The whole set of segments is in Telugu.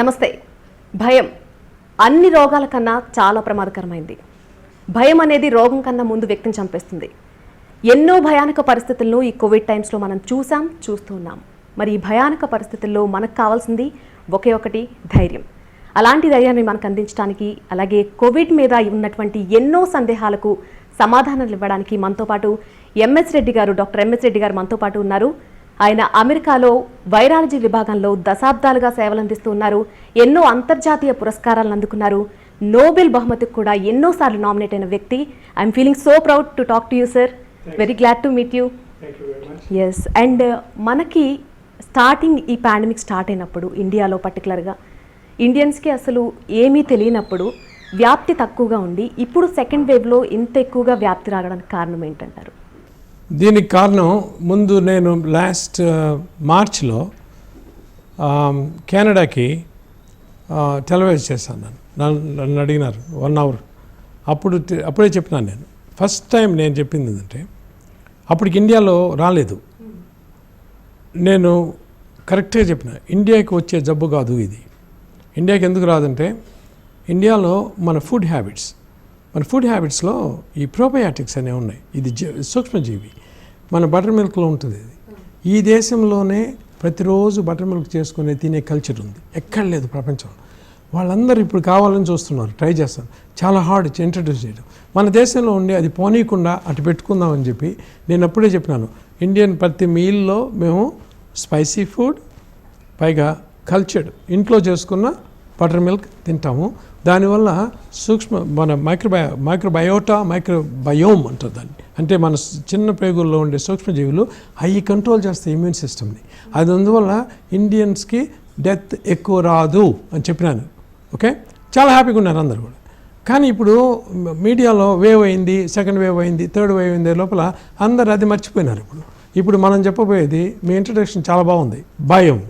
నమస్తే. భయం అన్ని రోగాల కన్నా చాలా ప్రమాదకరమైంది. భయం అనేది రోగం కన్నా ముందు వ్యక్తిని చంపేస్తుంది. ఎన్నో భయానక పరిస్థితులను ఈ కోవిడ్ టైమ్స్లో మనం చూస్తున్నాం. మరి ఈ భయానక పరిస్థితుల్లో మనకు కావాల్సింది ఒకే ఒకటి ధైర్యం. అలాంటి ధైర్యాన్ని మనకు అందించడానికి, అలాగే కోవిడ్ మీద ఉన్నటువంటి ఎన్నో సందేహాలకు సమాధానాలు ఇవ్వడానికి మనతో పాటు డాక్టర్ ఎంఎస్ రెడ్డి గారు మనతో పాటు ఉన్నారు. ఆయన అమెరికాలో వైరాలజీ విభాగంలో దశాబ్దాలుగా సేవలందిస్తూ ఉన్నారు. ఎన్నో అంతర్జాతీయ పురస్కారాలను అందుకున్నారు. నోబెల్ బహుమతికి కూడా ఎన్నోసార్లు నామినేట్ అయిన వ్యక్తి. I'm feeling so proud to talk to you sir. Very glad to meet you. Yes. And మనకి స్టార్టింగ్ ఈ పాండమిక్ స్టార్ట్ అయినప్పుడు ఇండియాలో పర్టికులర్గా ఇండియన్స్కి అసలు ఏమీ తెలియనప్పుడు వ్యాప్తి తక్కువగా ఉండి ఇప్పుడు సెకండ్ వేవ్లో ఇంత ఎక్కువగా వ్యాప్తి రావడానికి కారణం ఏంటంటారు? దీనికి కారణం, ముందు నేను లాస్ట్ మార్చ్లో కెనడాకి టెలివైజ్ చేశాను. నన్ను అడిగినారు 1 hour. అప్పుడే చెప్పినాను. నేను ఫస్ట్ టైం నేను చెప్పింది ఏంటంటే, అప్పటికి ఇండియాలో రాలేదు. నేను కరెక్ట్గా చెప్పిన, ఇండియాకి వచ్చే జబ్బు కాదు ఇది. ఇండియాకి ఎందుకు రాదంటే, ఇండియాలో మన ఫుడ్ హ్యాబిట్స్లో ఈ ప్రోబయాటిక్స్ అనేవి ఉన్నాయి. ఇది సూక్ష్మజీవి, మన బటర్ మిల్క్లో ఉంటుంది. ఇది ఈ దేశంలోనే ప్రతిరోజు బటర్ మిల్క్ చేసుకునే తినే కల్చర్ ఉంది, ఎక్కడ లేదు ప్రపంచంలో. వాళ్ళందరూ ఇప్పుడు కావాలని చూస్తున్నారు, ట్రై చేస్తారు. చాలా హార్డ్ ఇంట్రడ్యూస్ చేయడం. మన దేశంలో ఉండి అది పోనీయకుండా అటు పెట్టుకుందామని చెప్పి నేను అప్పుడే చెప్పినాను. ఇండియన్ ప్రతి మీల్లో మేము స్పైసీ ఫుడ్, పైగా కల్చర్డ్ ఇంట్లో చేసుకున్న బటర్ మిల్క్ తింటాము. దానివల్ల మన మైక్రోబయోమ్ అంటారు దాన్ని. అంటే మన చిన్న పేగుల్లో ఉండే సూక్ష్మజీవులు అవి కంట్రోల్ చేస్తాయి ఇమ్యూన్ సిస్టమ్ని. అది అందువల్ల ఇండియన్స్కి డెత్ ఎక్కువ రాదు అని చెప్పినాను. ఓకే, చాలా హ్యాపీగా ఉన్నారు అందరు కూడా. కానీ ఇప్పుడు మీడియాలో వేవ్ అయింది, సెకండ్ వేవ్ అయింది, థర్డ్ వేవ్ అయింది లోపల అందరు అది మర్చిపోయినారు. ఇప్పుడు మనం చెప్పబోయేది, మీ ఇంట్రడక్షన్ చాలా బాగుంది. భయం,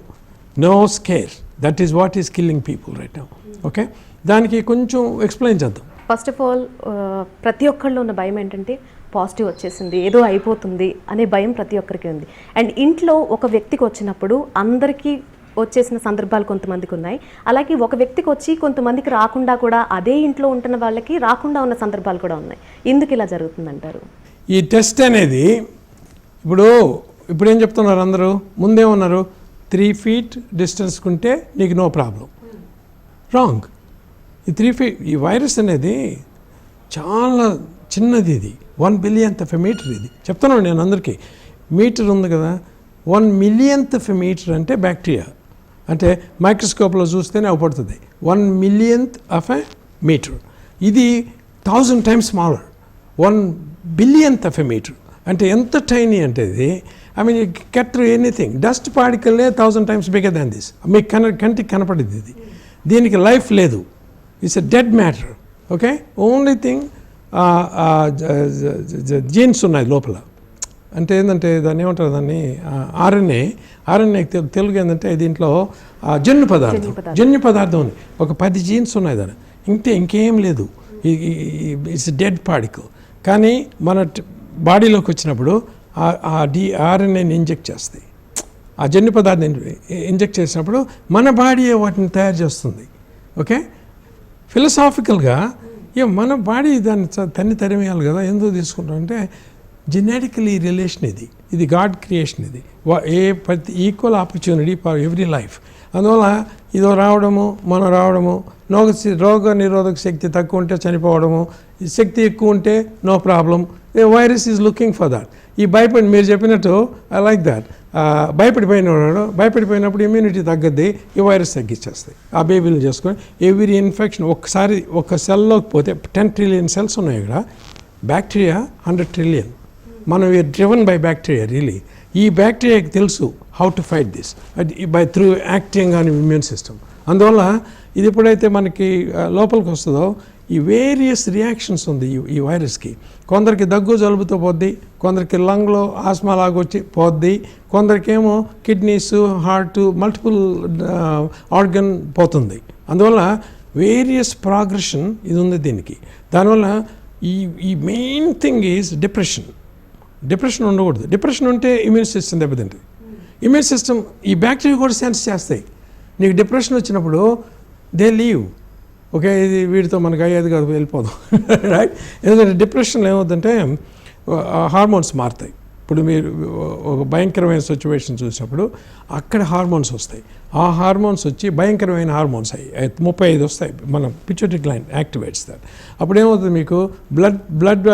no scare, that is what is killing people right now. Okay, దానికి కొంచెం ఎక్స్ప్లెయిన్ చేద్దాం. ఫస్ట్ ఆఫ్ ఆల్, ప్రతి ఒక్కళ్ళు ఉన్న భయం ఏంటంటే పాజిటివ్ వచ్చేసింది, ఏదో అయిపోతుంది అనే భయం ప్రతి ఒక్కరికి ఉంది. అండ్ ఇంట్లో ఒక వ్యక్తికి వచ్చినప్పుడు అందరికీ వచ్చేసిన సందర్భాలు కొంతమందికి ఉన్నాయి. అలాగే ఒక వ్యక్తికి వచ్చి కొంతమందికి రాకుండా కూడా, అదే ఇంట్లో ఉంటున్న వాళ్ళకి రాకుండా ఉన్న సందర్భాలు కూడా ఉన్నాయి. ఎందుకు ఇలా జరుగుతుందంటారు? ఈ టెస్ట్ అనేది ఇప్పుడు ఏం చెప్తున్నారు అందరూ, ముందేమన్నారు, 3 feet డిస్టెన్స్ ఉంటే నీకు నో ప్రాబ్లం. రాంగ్. ఈ 3 feet, ఈ వైరస్ అనేది చాలా చిన్నది. ఇది 1 billionth of a meter. ఇది చెప్తున్నాను నేను అందరికీ. మీటర్ ఉంది కదా, 1 millionth of a meter అంటే బ్యాక్టీరియా. అంటే మైక్రోస్కోప్లో చూస్తేనే అవపడుతుంది. 1 millionth of a meter. ఇది 1000 times smaller. 1 billionth of a meter అంటే ఎంత టైనీ అంటే ఇది. I mean, get through anything. Dust పార్టికల్లే 1000 times బిగ్గర్ దాన్ దిస్. మీకు కంటికి కనపడేది ఇది. దీనికి లైఫ్ లేదు. It's a dead matter. Okay, only thing genes ఉన్నాయి లోపల. అంటే ఏంటంటే దాన్ని ఏమంటారు, దాన్ని ఆర్ఎన్ఏ తెలుగు ఏంటంటే దీంట్లో జన్యు పదార్థం ఉంది. ఒక 10 జీన్స్ ఉన్నాయి దాన్ని. ఇంకేం లేదు. It's dead particle. కానీ మన బాడీలోకి వచ్చినప్పుడు ఆర్ఎన్ఏని ఇంజెక్ట్ చేస్తాయి. ఆ జన్యు పదార్థం ఇంజెక్ట్ చేసినప్పుడు మన బాడీ వాటిని తయారు చేస్తుంది. ఓకే, ఫిలసాఫికల్గా మన బాడీ దాన్ని తరిమేయాలి కదా. ఎందుకు తీసుకుంటాం అంటే, జెనెటికలీ రిలేషన్ ఇది గాడ్ క్రియేషన్. ఇది ప్రతి equal opportunity for every life. అందువల్ల ఇదో రావడము, మనం రావడము, రోగ నిరోధక శక్తి తక్కువ ఉంటే చనిపోవడము, శక్తి ఎక్కువ ఉంటే no problem. Virus is looking for that. ఈ మీరు చెప్పినట్టు ఐ లైక్ దాట్. భయపడిపోయినప్పుడు ఇమ్యూనిటీ తగ్గద్ది, ఈ వైరస్ తగ్గించేస్తాయి. ఆ బేబీలు చేసుకొని ఎవ్రీ ఇన్ఫెక్షన్ ఒక్కసారి ఒక సెల్లోకి పోతే 10 trillion cells ఉన్నాయి ఇక్కడ. Bacteria 100 trillion. మనం we are driven by bacteria really. ఈ బ్యాక్టీరియాకి తెలుసు how to fight this through acting on immune system. అందువల్ల ఇది ఎప్పుడైతే మనకి లోపలికి వస్తుందో, ఈ వేరియస్ రియాక్షన్స్ ఉంది ఈ వైరస్కి. కొందరికి దగ్గు జలుబుతో పోద్ది, కొందరికి లంగ్లో ఆస్మా లాగొచ్చి పోద్ది, కొందరికేమో కిడ్నీస్, హార్ట్, మల్టిపుల్ ఆర్గన్ పోతుంది. అందువల్ల వేరియస్ ప్రోగ్రెషన్ ఇది ఉంది దీనికి. దానివల్ల ఈ మెయిన్ థింగ్ ఈజ్ డిప్రెషన్ ఉండకూడదు. డిప్రెషన్ ఉంటే ఇమ్యూన్ సిస్టమ్ దెబ్బతింటుంది. ఇమ్యూన్ సిస్టమ్ ఈ బ్యాక్టీరియా కూడా సెన్స్ చేస్తాయి. నీకు డిప్రెషన్ వచ్చినప్పుడు దే లీవ్. ఓకే, ఇది వీడితో మనకు అయ్యేది కాదు, వెళ్ళిపోదాం. రైట్? ఎందుకంటే డిప్రెషన్లో ఏమవుతుందంటే హార్మోన్స్ మారుతాయి. ఇప్పుడు మీరు ఒక భయంకరమైన సిచ్యువేషన్ చూసినప్పుడు అక్కడ హార్మోన్స్ వస్తాయి. ఆ హార్మోన్స్ వచ్చి భయంకరమైన హార్మోన్స్ అయ్యి 35 వస్తాయి. మన పిట్యూటరీ గ్లాండ్ యాక్టివేట్స్ దాట్. అప్పుడు ఏమవుతుంది, మీకు బ్లడ్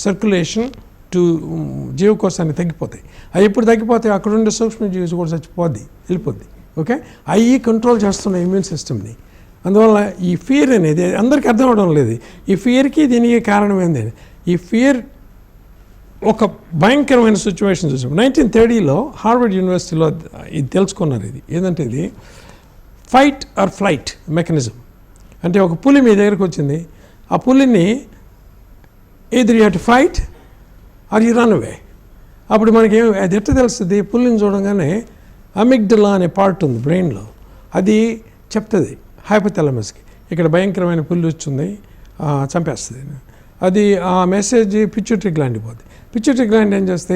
సర్క్యులేషన్ టు జీవకోశాన్ని తగ్గిపోతాయి. అవి ఎప్పుడు తగ్గిపోతాయి, అక్కడ ఉండే సూక్ష్మజీవి కూడా చచ్చిపోద్ది, వెళ్ళిపోద్ది. ఓకే, అవి కంట్రోల్ చేస్తున్నాయి ఇమ్యూన్ సిస్టమ్ని. అందువల్ల ఈ ఫియర్ అనేది అందరికీ అర్థం అవడం లేదు. ఈ ఫియర్కి దీనికి కారణం ఏంది? ఈ ఫియర్ ఒక భయంకరమైన సిచ్యువేషన్ చూసాం. 1930లో హార్వర్డ్ యూనివర్సిటీలో ఇది తెలుసుకున్నారు. ఇది ఏంటంటే ఇది ఫైట్ ఆర్ ఫ్లైట్ మెకానిజం. అంటే ఒక పులి మీ దగ్గరకు వచ్చింది, ఆ పులిని either you have to fight or you run away. అప్పుడు మనకి అది ఎట్లా తెలుస్తుంది? పులిని చూడంగానే అమిగ్డలా అనే పార్ట్ ఉంది బ్రెయిన్లో, అది చెప్తుంది హైపోథాలమస్కి ఇక్కడ భయంకరమైన పులి వచ్చింది, చంపేస్తుంది. అది ఆ మెసేజ్ పిట్యూటరీ గ్లాండ్ పోతుంది. పిట్యూటరీ గ్లాండ్ ఏం చేస్తే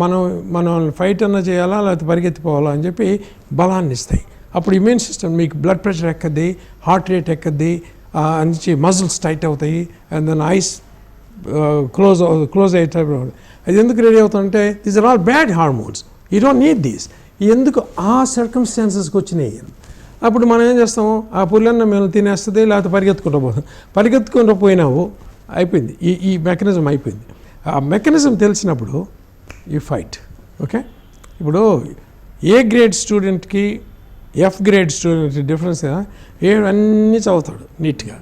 మనం ఫైట్ అన్నా చేయాలా లేకపోతే పరిగెత్తిపోవాలా అని చెప్పి బలాన్ని ఇస్తాయి. అప్పుడు ఇమ్యూన్ సిస్టమ్ మీకు బ్లడ్ ప్రెషర్ ఎక్కద్ది, హార్ట్ రేట్ ఎక్కద్ది, నుంచి మజిల్స్ టైట్ అవుతాయి, అండ్ దెన్ ఐస్ క్లోజ్ అయ్యే. అది ఎందుకు రెడీ అవుతుందంటే these are all bad hormones, you don't need these. ఎందుకు ఆ సర్కమ్స్టాన్సెస్కి వచ్చినాయి. అప్పుడు మనం ఏం చేస్తాము, ఆ పుల్లన్న మేము తినేస్తుంది లేకపోతే పరిగెత్తుకుంటూ పోయినావు, అయిపోయింది. ఈ మెకానిజం అయిపోయింది. ఆ మెకానిజం తెలిసినప్పుడు ఈ ఫైట్. ఓకే, ఇప్పుడు ఏ గ్రేడ్ స్టూడెంట్కి ఎఫ్ గ్రేడ్ స్టూడెంట్కి డిఫరెన్స్, అన్నీ చదువుతాడు నీట్గా,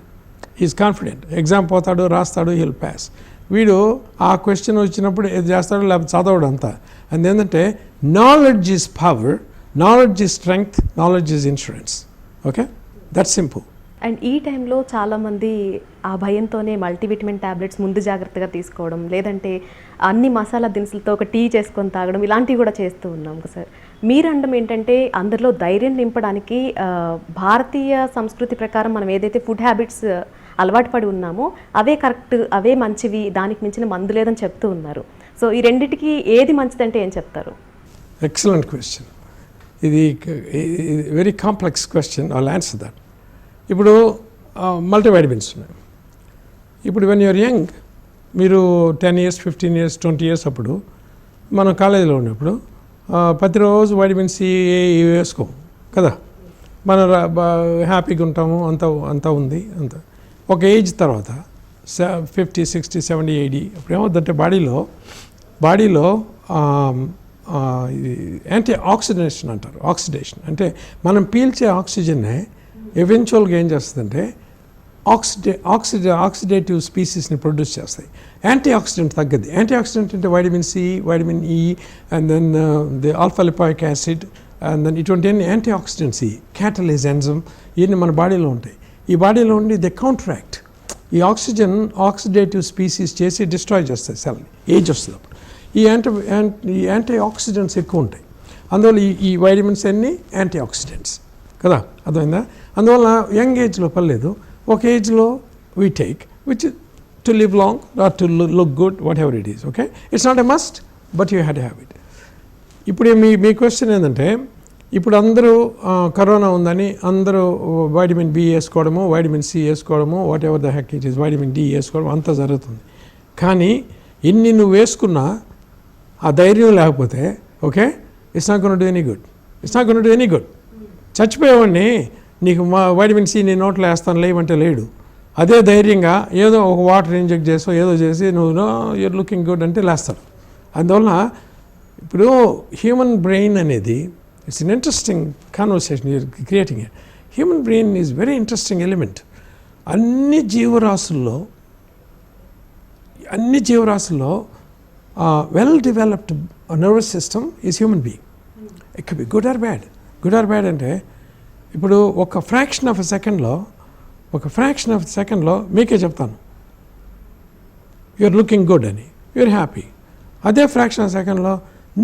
ఈజ్ కాన్ఫిడెంట్, ఎగ్జామ్ పోతాడు, రాస్తాడు, హీల్ పాస్. వీడు ఆ క్వశ్చన్ వచ్చినప్పుడు ఏది చేస్తాడు లేకపోతే చదవడు అంతా. అందేంటంటే knowledge is power, knowledge is strength, knowledge is insurance. Okay, that's simple. And ఈ టైంలో చాలామంది ఆ భయంతోనే మల్టీవిటమిన్ ట్యాబ్లెట్స్ ముందు జాగ్రత్తగా తీసుకోవడం, లేదంటే అన్ని మసాలా దినుసులతో ఒక టీ చేసుకొని తాగడం, ఇలాంటివి కూడా చేస్తూ ఉన్నాం సార్. మీరు అనడం ఏంటంటే అందరిలో ధైర్యం నింపడానికి భారతీయ సంస్కృతి ప్రకారం మనం ఏదైతే ఫుడ్ హ్యాబిట్స్ అలవాటు పడి ఉన్నామో అవే కరెక్ట్, అవే మంచివి, దానికి మించిన మందు లేదని చెప్తూ ఉన్నారు. సో ఈ రెండిటికి ఏది మంచిదంటే ఏం చెప్తారు? Excellent question. ఇది very complex question. I'll answer that. ఇప్పుడు మల్టీవైటమిన్స్ ఉన్నాయి. ఇప్పుడు వెన్ యూఆర్ యంగ్, మీరు 10 years 15 years 20 years అప్పుడు మనం కాలేజీలో ఉన్నప్పుడు ప్రతిరోజు వైటమిన్ సి వేసుకోం కదా, మనం హ్యాపీగా ఉంటాము, అంతా ఉంది. ఒక ఏజ్ తర్వాత 50 60 70 80 అప్పుడు ఏమవుతుందంటే బాడీలో యాంటీ ఆక్సిడేషన్ అంటారు. ఆక్సిడేషన్ అంటే మనం పీల్చే ఆక్సిజన్నే ఎవెన్చువల్గా ఏం చేస్తుందంటే ఆక్సిడేటివ్ స్పీసీస్ని ప్రొడ్యూస్ చేస్తాయి. యాంటీ ఆక్సిడెంట్ తగ్గద్ది. యాంటీ ఆక్సిడెంట్ అంటే vitamin C, vitamin E, and then the alpha lipoic acid, and then ఇటువంటి యాంటీ ఆక్సిడెంట్స్, ఈ క్యాటలేజ్ ఎంజైమ్, ఇవన్నీ మన బాడీలో ఉంటాయి. ఈ బాడీలో ఉండి ది కౌంట్రాక్ట్ ఈ ఆక్సిడేటివ్ స్పీసీస్ చేసి డిస్ట్రాయ్ చేస్తాయి సెల్ని. ఏజ్ వస్తుంది అప్పుడు. ఈ యాంటీ ఆక్సిడెంట్స్ ఎక్కువ ఉంటాయి. అందువల్ల ఈ వైటమిన్స్ అన్నీ యాంటీ ఆక్సిడెంట్స్ కదా, అర్థమైందా? అందువల్ల యంగ్ ఏజ్లో పర్లేదు, ఒక ఏజ్లో we take which to live long or to look good, whatever it is. Okay, it's not a must, but you have to have it. ఇప్పుడు మీ క్వశ్చన్ ఏంటంటే, ఇప్పుడు అందరూ కరోనా ఉందని అందరూ వైటమిన్ బి వేసుకోవడము, వైటమిన్ సి వేసుకోవడము, whatever the heck it is, vitamin D వేసుకోవడం అంతా జరుగుతుంది. కానీ ఇన్ని నువ్వు వేసుకున్నా ఆ ధైర్యం లేకపోతే, okay, it's not gonna do any good. It's not gonna do any good. చచ్చిపోయేవాడిని నీకు వైటమిన్ సి నీ నోట్లో వేస్తాను లేవంటే లేడు. అదే ధైర్యంగా ఏదో ఒక వాటర్ ఇంజెక్ట్ చేసో ఏదో చేసి నువ్వు యూర్ లుకింగ్ గుడ్ అంటే లేస్తాడు. అందువల్ల ఇప్పుడు హ్యూమన్ బ్రెయిన్ అనేది it's an interesting conversation you're creating it. Human brain is very interesting element. అన్ని జీవరాశుల్లో well developed nervous system is human being. It can be good or bad. Good or bad అంటే ఇప్పుడు ఒక ఫ్రాక్షన్ ఆఫ్ సెకండ్లో మీకే చెప్తాను యూఆర్ లుకింగ్ గుడ్ అని, యూఆర్ హ్యాపీ. అదే ఫ్రాక్షన్ ఆఫ్ సెకండ్లో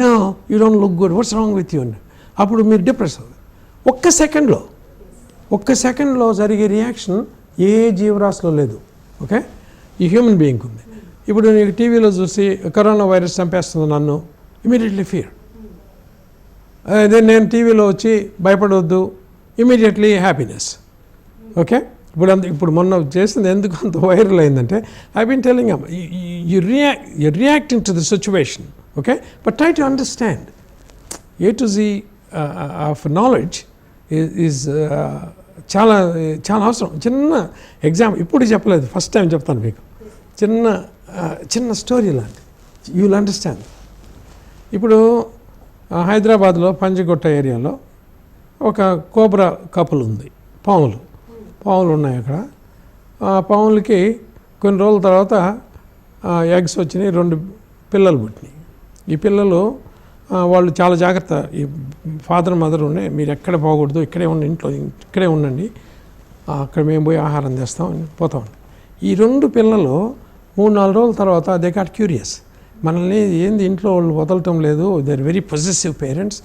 no you don't look good, what's wrong with you అని అప్పుడు మీరు డిప్రెస్ అవుతుంది. ఒక్క సెకండ్లో జరిగే రియాక్షన్ ఏ జీవరాశిలో లేదు. ఓకే, ఈ హ్యూమన్ బీయింగ్ ఉంది. ఇప్పుడు నీకు టీవీలో చూసి కరోనా వైరస్ చంపేస్తుంది నన్ను, ఇమీడియట్లీ ఫియర్. అదే నేను టీవీలో వచ్చి భయపడవద్దు, ఇమీడియట్లీ హ్యాపీనెస్. ఓకే, ఇప్పుడు మొన్న చేసింది ఎందుకు అంత వైరల్ అయిందంటే I been telling you reacting to the situation. Okay, but try to understand A to Z of knowledge is చాలా చాలా అవసరం. చిన్న ఎగ్జాంపుల్ ఇప్పుడు చెప్పలేదు, ఫస్ట్ టైం చెప్తాను మీకు. చిన్న స్టోరీ లాంటి యూ విల్ అండర్స్టాండ్. ఇప్పుడు హైదరాబాద్లో పంజగుట్ట ఏరియాలో ఒక కోబ్రా కపుల్ ఉంది. పాములు ఉన్నాయి అక్కడ. ఆ పాములకి కొన్ని రోజుల తర్వాత ఎగ్స్ వచ్చినాయి, 2 పిల్లలు పుట్టినాయి. ఈ పిల్లలు వాళ్ళు చాలా జాగ్రత్త, ఈ ఫాదర్ మదర్ ఉన్నాయి, మీరు ఎక్కడ పోకూడదు, ఇక్కడే ఉండి ఇంట్లో ఇక్కడే ఉండండి, అక్కడ మేము పోయి ఆహారం తెస్తాం అని పోతాం. ఈ 2 పిల్లలు 3-4 రోజుల తర్వాత దే గాట్ క్యూరియస్, మనల్ని ఏంది ఇంట్లో వాళ్ళు వదలటం లేదు, they are very possessive parents,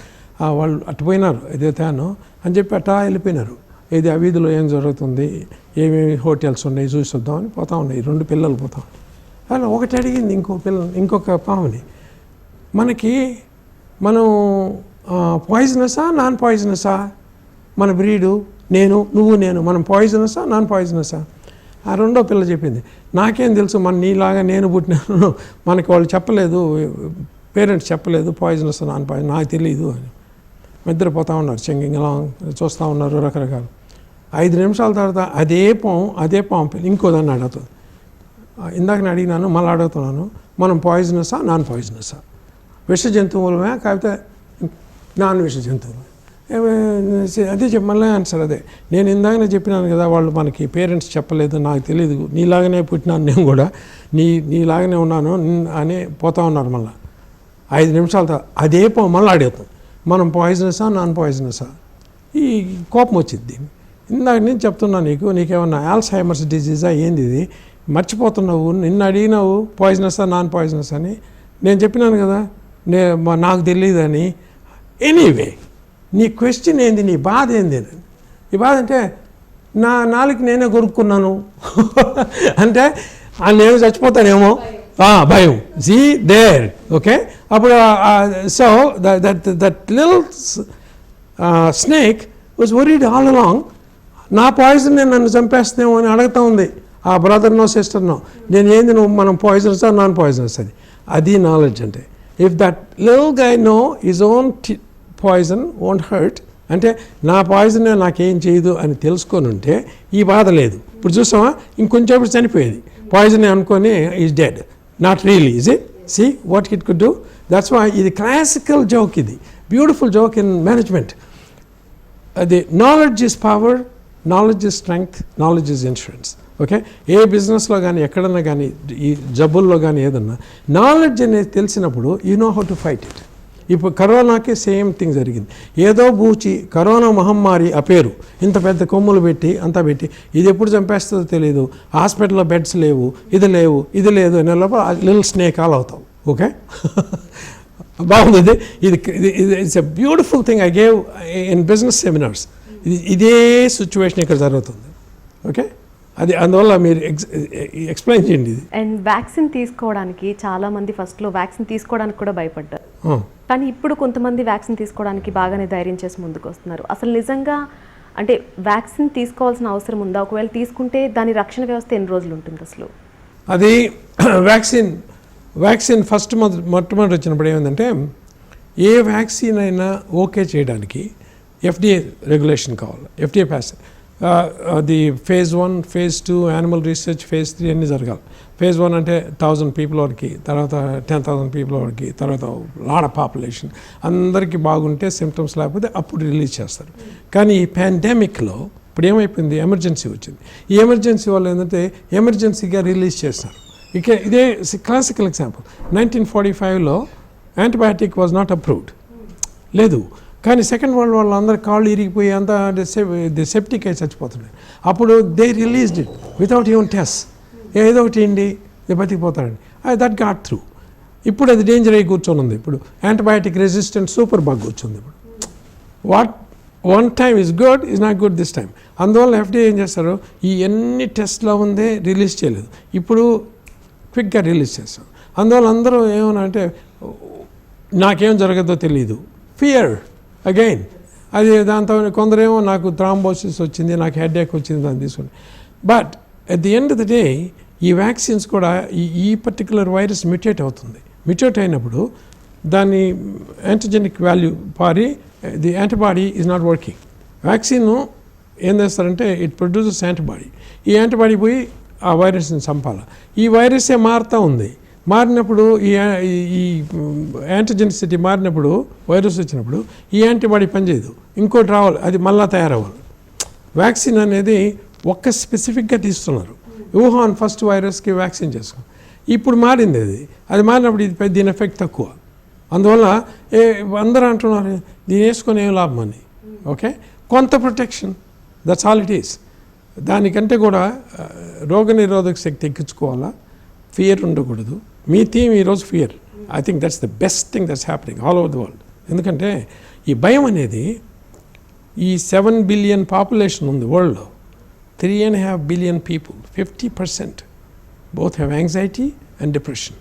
వాళ్ళు అటు పోయినారు ఏదైతేనో అని చెప్పి అట్టా వెళ్ళిపోయినారు. ఏది ఆ వీధిలో ఏం జరుగుతుంది, ఏమేమి హోటల్స్ ఉన్నాయి చూసి వద్దామని పోతా ఉన్నాయి. 2 పిల్లలు పోతాం. అలా ఒకటి అడిగింది ఇంకొక పాముని, మనం పాయిజనసా నాన్ పాయిజనసా, మన బ్రీడు నువ్వు మనం పాయిజనసా నాన్ పాయిజనసా? ఆ 2వ పిల్ల చెప్పింది, నాకేం తెలుసు, నీలాగా నేను పుట్టినాను, మనకి వాళ్ళు చెప్పలేదు, పేరెంట్స్ చెప్పలేదు పాయిజనస్ నాన్ పాయిజన్, నాకు తెలియదు అని. నిద్రపోతూ ఉన్నారు, చెంగింగలా చూస్తూ ఉన్నారు రకరకాలు. 5 నిమిషాల తర్వాత అదే పాము పిల్ల ఇంకోదాన్ని అడుగుతుంది. ఇందాక అడిగినాను, మళ్ళీ అడుగుతున్నాను, మనం పాయిజనసా నాన్ పాయిజనసా, విష జంతువులమే కాకపోతే నాన్ విష జంతువులు? అదే మళ్ళీ ఆన్సర్ అదే. నేను ఇందాకనే చెప్పినాను కదా, వాళ్ళు మనకి పేరెంట్స్ చెప్పలేదు, నాకు తెలియదు, నీలాగనే పుట్టినాను నేను కూడా, నీలాగనే ఉన్నాను అని పోతా ఉన్నారు. మళ్ళీ 5 నిమిషాల తర్వాత అదే మళ్ళీ అడుగుతాం, మనం పాయిజనసా నాన్ పాయిజనసా? ఈ కోపం వచ్చింది. ఇందాక నేను చెప్తున్నా నీకేమన్నా ఆల్జైమర్స్ డిజీజా ఏంది ఇది, మర్చిపోతున్నావు, నిన్ను అడిగినావు పాయిజనసా నాన్ పాయిజనస్ అని, నేను చెప్పినాను కదా నాకు తెలియదని. ఎనీవే, నీ క్వశ్చన్ ఏంది, నీ బాధ ఏంది? ఈ బాధ అంటే నా నాలుగు నేనే కొరుక్కున్నాను అంటే నేను చచ్చిపోతానేమో భయం. Gee there. ఓకే, అప్పుడు so that little snake was worried all along, నా పాయిజన్ నేను నన్ను చంపేస్తానేమో అని అడుగుతూ ఉంది ఆ బ్రదర్నో సిస్టర్నో. నేను ఏంది మనం పాయిజనసా నాన్ పాయిజనస్ అని. అది నాలెడ్జ్ అంటే. If that little guy know his own poison won't hurt, అంటే నా పాయిజన్ నాకేం చేయదు అని తెలుసుకొని ఉంటే ఈ బాధ లేదు. ఇప్పుడు చూసామా, ఇంకొంచెం చనిపోయేది, పాయిజన్ అనుకొని is dead, not really. Is it? See what it could do. That's why ఇది క్లాసికల్ జోక్, ఇది బ్యూటిఫుల్ జోక్ ఇన్ మేనేజ్మెంట్. అది knowledge is power, knowledge is strength, knowledge is insurance. Okay, ఏ బిజినెస్లో కానీ ఎక్కడన్నా కానీ ఈ జబ్బుల్లో కానీ ఏదన్నా నాలెడ్జ్ అనేది తెలిసినప్పుడు you know how to fight it. ఇప్పుడు కరోనాకి సేమ్ థింగ్ జరిగింది. ఏదో బూచి కరోనా మహమ్మారి ఆ పేరు, ఇంత పెద్ద కొమ్ములు పెట్టి అంతా పెట్టి ఇది ఎప్పుడు చంపేస్తుందో తెలియదు, హాస్పిటల్లో బెడ్స్ లేవు, ఇది లేదు అనే లోపల లిటిల్ స్నేక్ ఆల్ అవుతావు. ఓకే, బాగుంది. ఇది it's a beautiful thing I gave in business seminars. ఇదే సిచ్యువేషన్ ఇక్కడ జరుగుతుంది. ఓకే, అది అందువల్ల మీరు ఎక్స్ప్లెయిన్ చేయండి ఇది. అండ్ వ్యాక్సిన్ తీసుకోవడానికి చాలామంది ఫస్ట్లో వ్యాక్సిన్ తీసుకోవడానికి కూడా భయపడ్డారు, కానీ ఇప్పుడు కొంతమంది వ్యాక్సిన్ తీసుకోవడానికి బాగానే ధైర్యం చేసి ముందుకు వస్తున్నారు. అసలు నిజంగా అంటే వ్యాక్సిన్ తీసుకోవాల్సిన అవసరం ఉందా? ఒకవేళ తీసుకుంటే దాని రక్షణ వ్యవస్థ ఎన్ని రోజులు ఉంటుంది అసలు? అది వ్యాక్సిన్ మొట్టమొదటి వచ్చినప్పుడు ఏమైందంటే, ఏ వ్యాక్సిన్ అయినా ఓకే చేయడానికి FDA రెగ్యులేషన్ కావాలి, FDA పాస్. అది phase 1, phase 2, animal research, phase 3 అన్నీ జరగాలి. phase 1 అంటే 1000 పీపుల్ వరకు, తర్వాత 10,000 పీపుల్ వరకు, తర్వాత లాడ్ ఆఫ్ పాపులేషన్ అందరికీ బాగుంటే, సిమ్టమ్స్ లేకపోతే అప్పుడు రిలీజ్ చేస్తారు. కానీ ఈ పాండమిక్లో ఇప్పుడు ఏమైపోయింది, ఎమర్జెన్సీ వచ్చింది. ఈ ఎమర్జెన్సీ వల్ల ఏంటంటే ఎమర్జెన్సీగా రిలీజ్ చేస్తారు. ఇదే క్లాసికల్ ఎగ్జాంపుల్. 1945లో యాంటీబయాటిక్ వాజ్ నాట్ అప్రూవ్డ్, లేదు. కానీ సెకండ్ వరల్డ్ వాళ్ళు అందరు కాళ్ళు ఇరిగిపోయి అంతా సెప్టిక్ అయి చచ్చిపోతున్నాయి. అప్పుడు they released it without even test, ఏదో ఒకటి ఏంటి బతికిపోతారండి. That got through. ఇప్పుడు అది డేంజర్ అయ్యి కూర్చొని ఉంది. ఇప్పుడు యాంటీబయాటిక్ రెసిస్టెంట్ సూపర్ బగ్ వచ్చింది. ఇప్పుడు what one time is good, is not good this time. అందువల్ల FDA ఏం చేస్తారు, ఈ ఎన్ని టెస్ట్లో ఉందే రిలీజ్ చేయలేదు, ఇప్పుడు క్విక్గా రిలీజ్ చేస్తారు. అందువల్ల అందరూ ఏమన్నా అంటే నాకేం జరగదో తెలియదు, ఫియర్ అగైన్. అది దాంతో కొందరేమో నాకు థ్రాంబోసిస్ వచ్చింది, నాకు హెడేక్ వచ్చింది దాన్ని తీసుకుని. But at the end of the day ఈ వ్యాక్సిన్స్ కూడా ఈ పర్టికులర్ వైరస్ మ్యూటేట్ అవుతుంది. మ్యూటేట్ అయినప్పుడు దాని యాంటీజెనిక్ వాల్యూ పారి the antibody is not working. Vaccine ఏం చేస్తారంటే ఇట్ ప్రొడ్యూసెస్ యాంటీబాడీ. ఈ యాంటీబాడీ పోయి ఆ వైరస్ని చంపాలి. ఈ వైరస్సే మారుతూ ఉంది. మారినప్పుడు ఈ యాంటీజెనిసిటీ మారినప్పుడు, వైరస్ వచ్చినప్పుడు ఈ యాంటీబాడీ పనిచేయదు, ఇంకోటి రావాలి, అది మళ్ళా తయారవ్వాలి. వ్యాక్సిన్ అనేది ఒక్క స్పెసిఫిక్గా తీస్తున్నారు. వుహాన్ ఫస్ట్ వైరస్కి వ్యాక్సిన్ చేసుకో, ఇప్పుడు మారింది అది మారినప్పుడు ఇది దీని ఎఫెక్ట్ తక్కువ. అందువల్ల అందరూ అంటున్నారు దీని వేసుకొని ఏం లాభం అని. ఓకే, కొంత protection, that's all it is. దానికంటే కూడా రోగనిరోధక శక్తి ఎక్కించుకోవాలా, ఫియర్ ఉండకూడదు. మీ థీమ్ ఈరోజు fear. I think that's the best thing that's happening all over the world. ఎందుకంటే ఈ భయం అనేది ఈ 7 బిలియన్ పాపులేషన్ ఉంది వరల్డ్లో, 3.5 billion people, 50% both have anxiety and depression,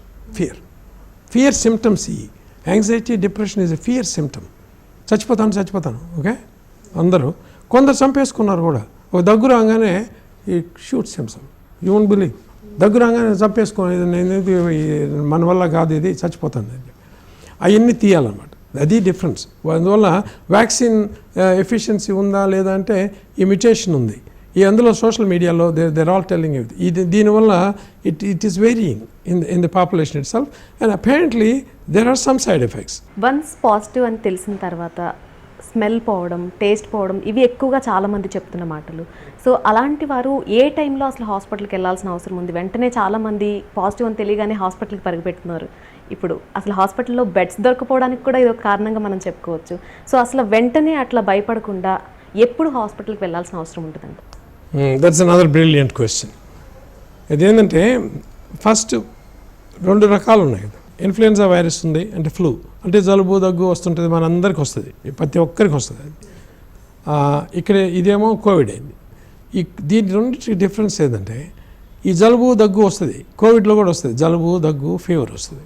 fear symptoms. Anxiety, depression is a fear symptom. చచ్చిపోతాను ఓకే. అందరూ కొందరు చంపేసుకున్నారు కూడా. ఒక దగ్గు రాగానే ఈ shoots himself. You won't believe, దగ్గు రాగానే చంపేసుకొని మన వల్ల కాదు ఇది, చచ్చిపోతాను అని. అవన్నీ తీయాలన్నమాట. అది డిఫరెన్స్. అందువల్ల వ్యాక్సిన్ ఎఫిషియన్సీ ఉందా లేదా అంటే ఈ మ్యుటేషన్ ఉంది. ఈ అందులో సోషల్ మీడియాలో దేర్ ఆల్ టెల్లింగ్ ఇది. దీనివల్ల it is varying in the population itself and apparently there are some side effects. Once positive అని తెలిసిన తర్వాత స్మెల్ పోవడం, టేస్ట్ పోవడం, ఇవి ఎక్కువగా చాలామంది చెప్తున్న మాటలు. సో అలాంటి వారు ఏ టైంలో అసలు హాస్పిటల్కి వెళ్ళాల్సిన అవసరం ఉంది? వెంటనే చాలామంది పాజిటివ్ అని తెలియగానే హాస్పిటల్కి పరిగెపెడుతున్నారు. ఇప్పుడు అసలు హాస్పిటల్లో బెడ్స్ దొరకపోవడానికి కూడా ఇది ఒక కారణంగా మనం చెప్పుకోవచ్చు. సో అసలు వెంటనే అట్లా భయపడకుండా ఎప్పుడు హాస్పిటల్కి వెళ్ళాల్సిన అవసరం ఉంటుందండి? That's another brilliant question. ఇదేంటంటే ఫస్ట్ 2 రకాలు ఉన్నాయి కదా. ఇన్ఫ్లుయెన్జా వైరస్ ఉంది అంటే ఫ్లూ, అంటే జలుబు దగ్గు వస్తుంటుంది, మనందరికీ వస్తుంది, ప్రతి ఒక్కరికి వస్తుంది. ఇక్కడ ఇదేమో కోవిడ్ అయింది. దీని రెండింటికి డిఫరెన్స్ ఏంటంటే ఈ జలుబు దగ్గు వస్తుంది, కోవిడ్లో కూడా వస్తుంది, జలుబు దగ్గు ఫీవర్ వస్తుంది.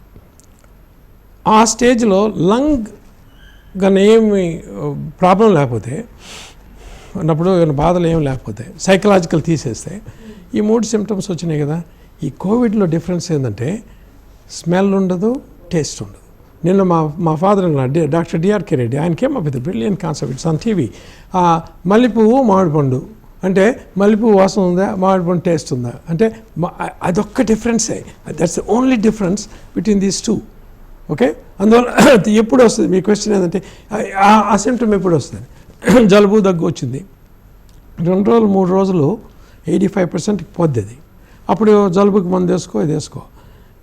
ఆ స్టేజ్లో లంగ్ కానీ ఏమి ప్రాబ్లం లేకపోతే అన్నప్పుడు ఏమైనా బాధలు ఏమి లేకపోతే సైకలాజికల్ తీసేస్తే ఈ 3 సిమ్టమ్స్ వచ్చినాయి కదా. ఈ కోవిడ్లో డిఫరెన్స్ ఏంటంటే స్మెల్ ఉండదు, టేస్ట్ ఉండదు. నిన్న మా ఫాదర్ డాక్టర్ డిఆర్కే రెడ్డి, ఆయన came up with brilliant concept. It's on TV. మల్లెపువ్వు మామిడిపండు అంటే మల్లెపువ్వు వాసన ఉందా, మామిడిపండు టేస్ట్ ఉందా అంటే అదొక్క డిఫరెన్సే. That's the only difference between these 2. Okay, అందువల్ల ఎప్పుడు వస్తుంది మీ క్వశ్చన్ ఏంటంటే ఆ సిమ్టమ్ ఎప్పుడు వస్తుంది? జలుబు దగ్గు వచ్చింది 2 రోజులు 3 రోజులు 85% పోద్ది అది. అప్పుడు జలుబుకి మందు వేసుకో, ఇది వేసుకో.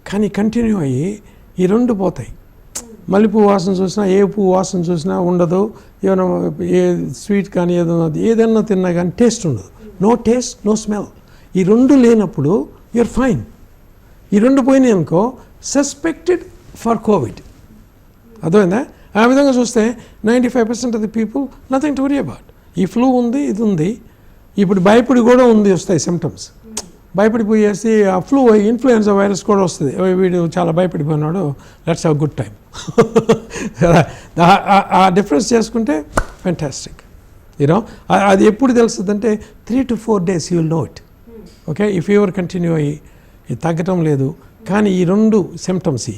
కానీ కంటిన్యూ అయ్యి ఈ 2 పోతాయి. మల్లెపువ్వు వాసన చూసినా, ఏ పువ్వు వాసన చూసినా ఉండదు. ఏమైనా ఏ స్వీట్ కానీ ఏదైనా తిన్నా కానీ టేస్ట్ ఉండదు. No taste, no smell. ఈ 2 లేనప్పుడు యూఆర్ ఫైన్. ఈ 2 పోయినాయి అనుకో, సస్పెక్టెడ్ ఫర్ కోవిడ్. అర్థమైందా? ఆ విధంగా చూస్తే 95% of the people nothing to worry about. ఈ ఫ్లూ ఉంది, ఇది ఉంది. ఇప్పుడు భయపడి కూడా వస్తాయి సిమ్టమ్స్. భయపడిపోయేసి ఆ ఫ్లూ ఇన్ఫ్లుయెన్జా వైరస్ కూడా వస్తుంది. వీడు చాలా భయపడిపోయినాడు, లెట్స్ హ్యావ్ గుడ్ టైం. ఆ డిఫరెన్స్ చేసుకుంటే ఫ్యాంటాస్టిక్. యూనో అది ఎప్పుడు తెలుస్తుంది అంటే 3 to 4 days you will know it. Okay, ఈ ఫీవర్ కంటిన్యూ అయ్యి తగ్గటం లేదు, కానీ ఈ 2 సిమ్టమ్స్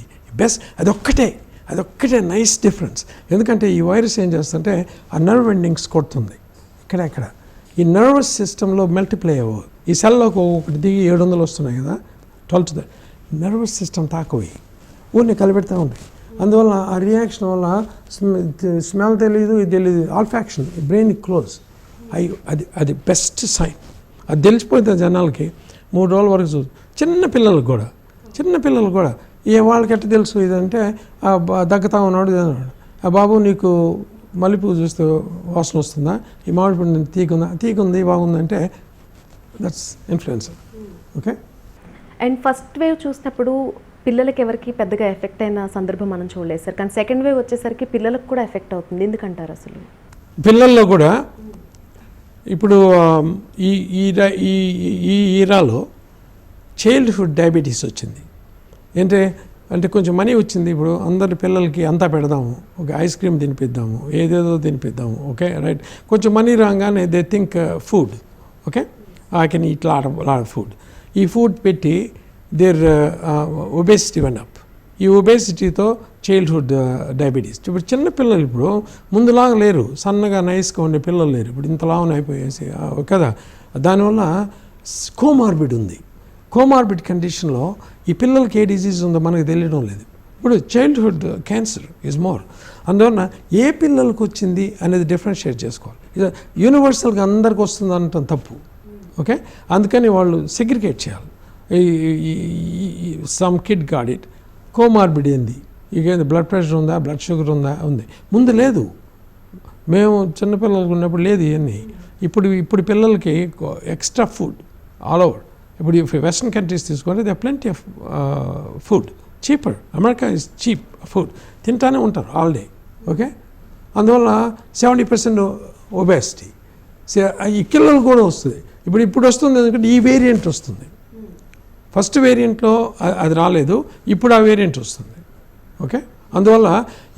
బెస్ట్. అదొక్కటే నైస్ డిఫరెన్స్. ఎందుకంటే ఈ వైరస్ ఏం చేస్తుంటే ఆ నర్వ్ ఎండింగ్స్ కొడుతుంది ఇక్కడ. ఈ నర్వస్ సిస్టంలో మల్టిప్లై అవ్వదు. ఈ సెల్లోకి ఒకటి దిగి 700 వస్తున్నాయి కదా, 12 నర్వస్ సిస్టమ్ తాకుపోయి ఊరిని కలిపెడతా ఉంటాయి. అందువల్ల ఆ రియాక్షన్ వల్ల స్మెల్ తెలియదు, ఇది తెలియదు, ఆల్ఫాక్షన్, బ్రెయిన్ క్లోజ్ అది బెస్ట్ సైన్. అది తెలిసిపోతుంది జనాలకి 3 రోజుల వరకు. చిన్న పిల్లలకు కూడా వాళ్ళకి ఎట్ట తెలుసు ఇదంటే దగ్గతా ఉన్నాడు, బాబు నీకు మల్లెపువ్వు చూస్తే వాసన వస్తుందా, ఈ మామిడిపండు తీగుంది బాగుందంటే that's influenza. Okay, and first wave చూసినప్పుడు పిల్లలకి ఎవరికి పెద్దగా ఎఫెక్ట్ అయిన సందర్భం మనం చూడలేదు సార్. కానీ సెకండ్ వేవ్ వచ్చేసరికి పిల్లలకు కూడా ఎఫెక్ట్ అవుతుంది. ఎందుకంటారు అసలు? పిల్లల్లో కూడా ఇప్పుడు ఈ ఈరాలో చైల్డ్హుడ్ డయాబెటీస్ వచ్చింది. అంటే అంటే కొంచెం మనీ వచ్చింది, ఇప్పుడు అందరి పిల్లలకి అంతా పెడదాము, ఒక ఐస్ క్రీమ్ తినిపిద్దాము, ఏదేదో తినిపిద్దాము, ఓకే రైట్. కొంచెం మనీ రాగానే they think food, okay I can eat lot of food. ఈ ఫుడ్ పెట్టి దేర్ ఒబేసిటీ వన్ అప్. ఈ ఒబేసిటీతో చైల్డ్హుడ్ డయాబెటీస్. ఇప్పుడు చిన్న పిల్లలు ఇప్పుడు ముందులాగా లేరు, సన్నగా నైస్గా ఉండే పిల్లలు లేరు, ఇప్పుడు ఇంతలాగా అయిపోయేసి కదా. దానివల్ల కోమార్బిడ్ ఉంది. కోమార్బిడ్ కండిషన్లో ఈ పిల్లలకి ఏ డిజీజ్ ఉందో మనకు తెలియడం లేదు. ఇప్పుడు చైల్డ్హుడ్ క్యాన్సర్ ఈజ్ మోర్. అందువలన ఏ పిల్లలకు వచ్చింది అనేది డిఫరెన్షియేట్ చేసుకోవాలి. ఇది యూనివర్సల్గా అందరికి వస్తుంది అనటం తప్పు, ఓకే. అందుకని వాళ్ళు సెగ్రిగేట్ చేయాలి. Some kid got it, comorbid ఏంది, ఇక బ్లడ్ ప్రెషర్ ఉందా, బ్లడ్ షుగర్ ఉందా, ఉంది. ముందు లేదు, మేము చిన్నపిల్లలకు ఉన్నప్పుడు లేదు ఇవన్నీ. ఇప్పుడు పిల్లలకి ఎక్స్ట్రా ఫుడ్ ఆల్ ఓవర్. ఇప్పుడు వెస్ట్రన్ కంట్రీస్ తీసుకుంటే they plenty of food, cheaper. America is cheap food, తింటానే ఉంటారు ఆల్ డే, ఓకే. అందువల్ల 70% ఒబేసిటీ. ఈ పిల్లలు కూడా వస్తుంది. ఇప్పుడు వస్తుంది ఎందుకంటే ఈ వేరియంట్ వస్తుంది. ఫస్ట్ వేరియంట్లో అది రాలేదు, ఇప్పుడు ఆ వేరియంట్ వస్తుంది, ఓకే. అందువల్ల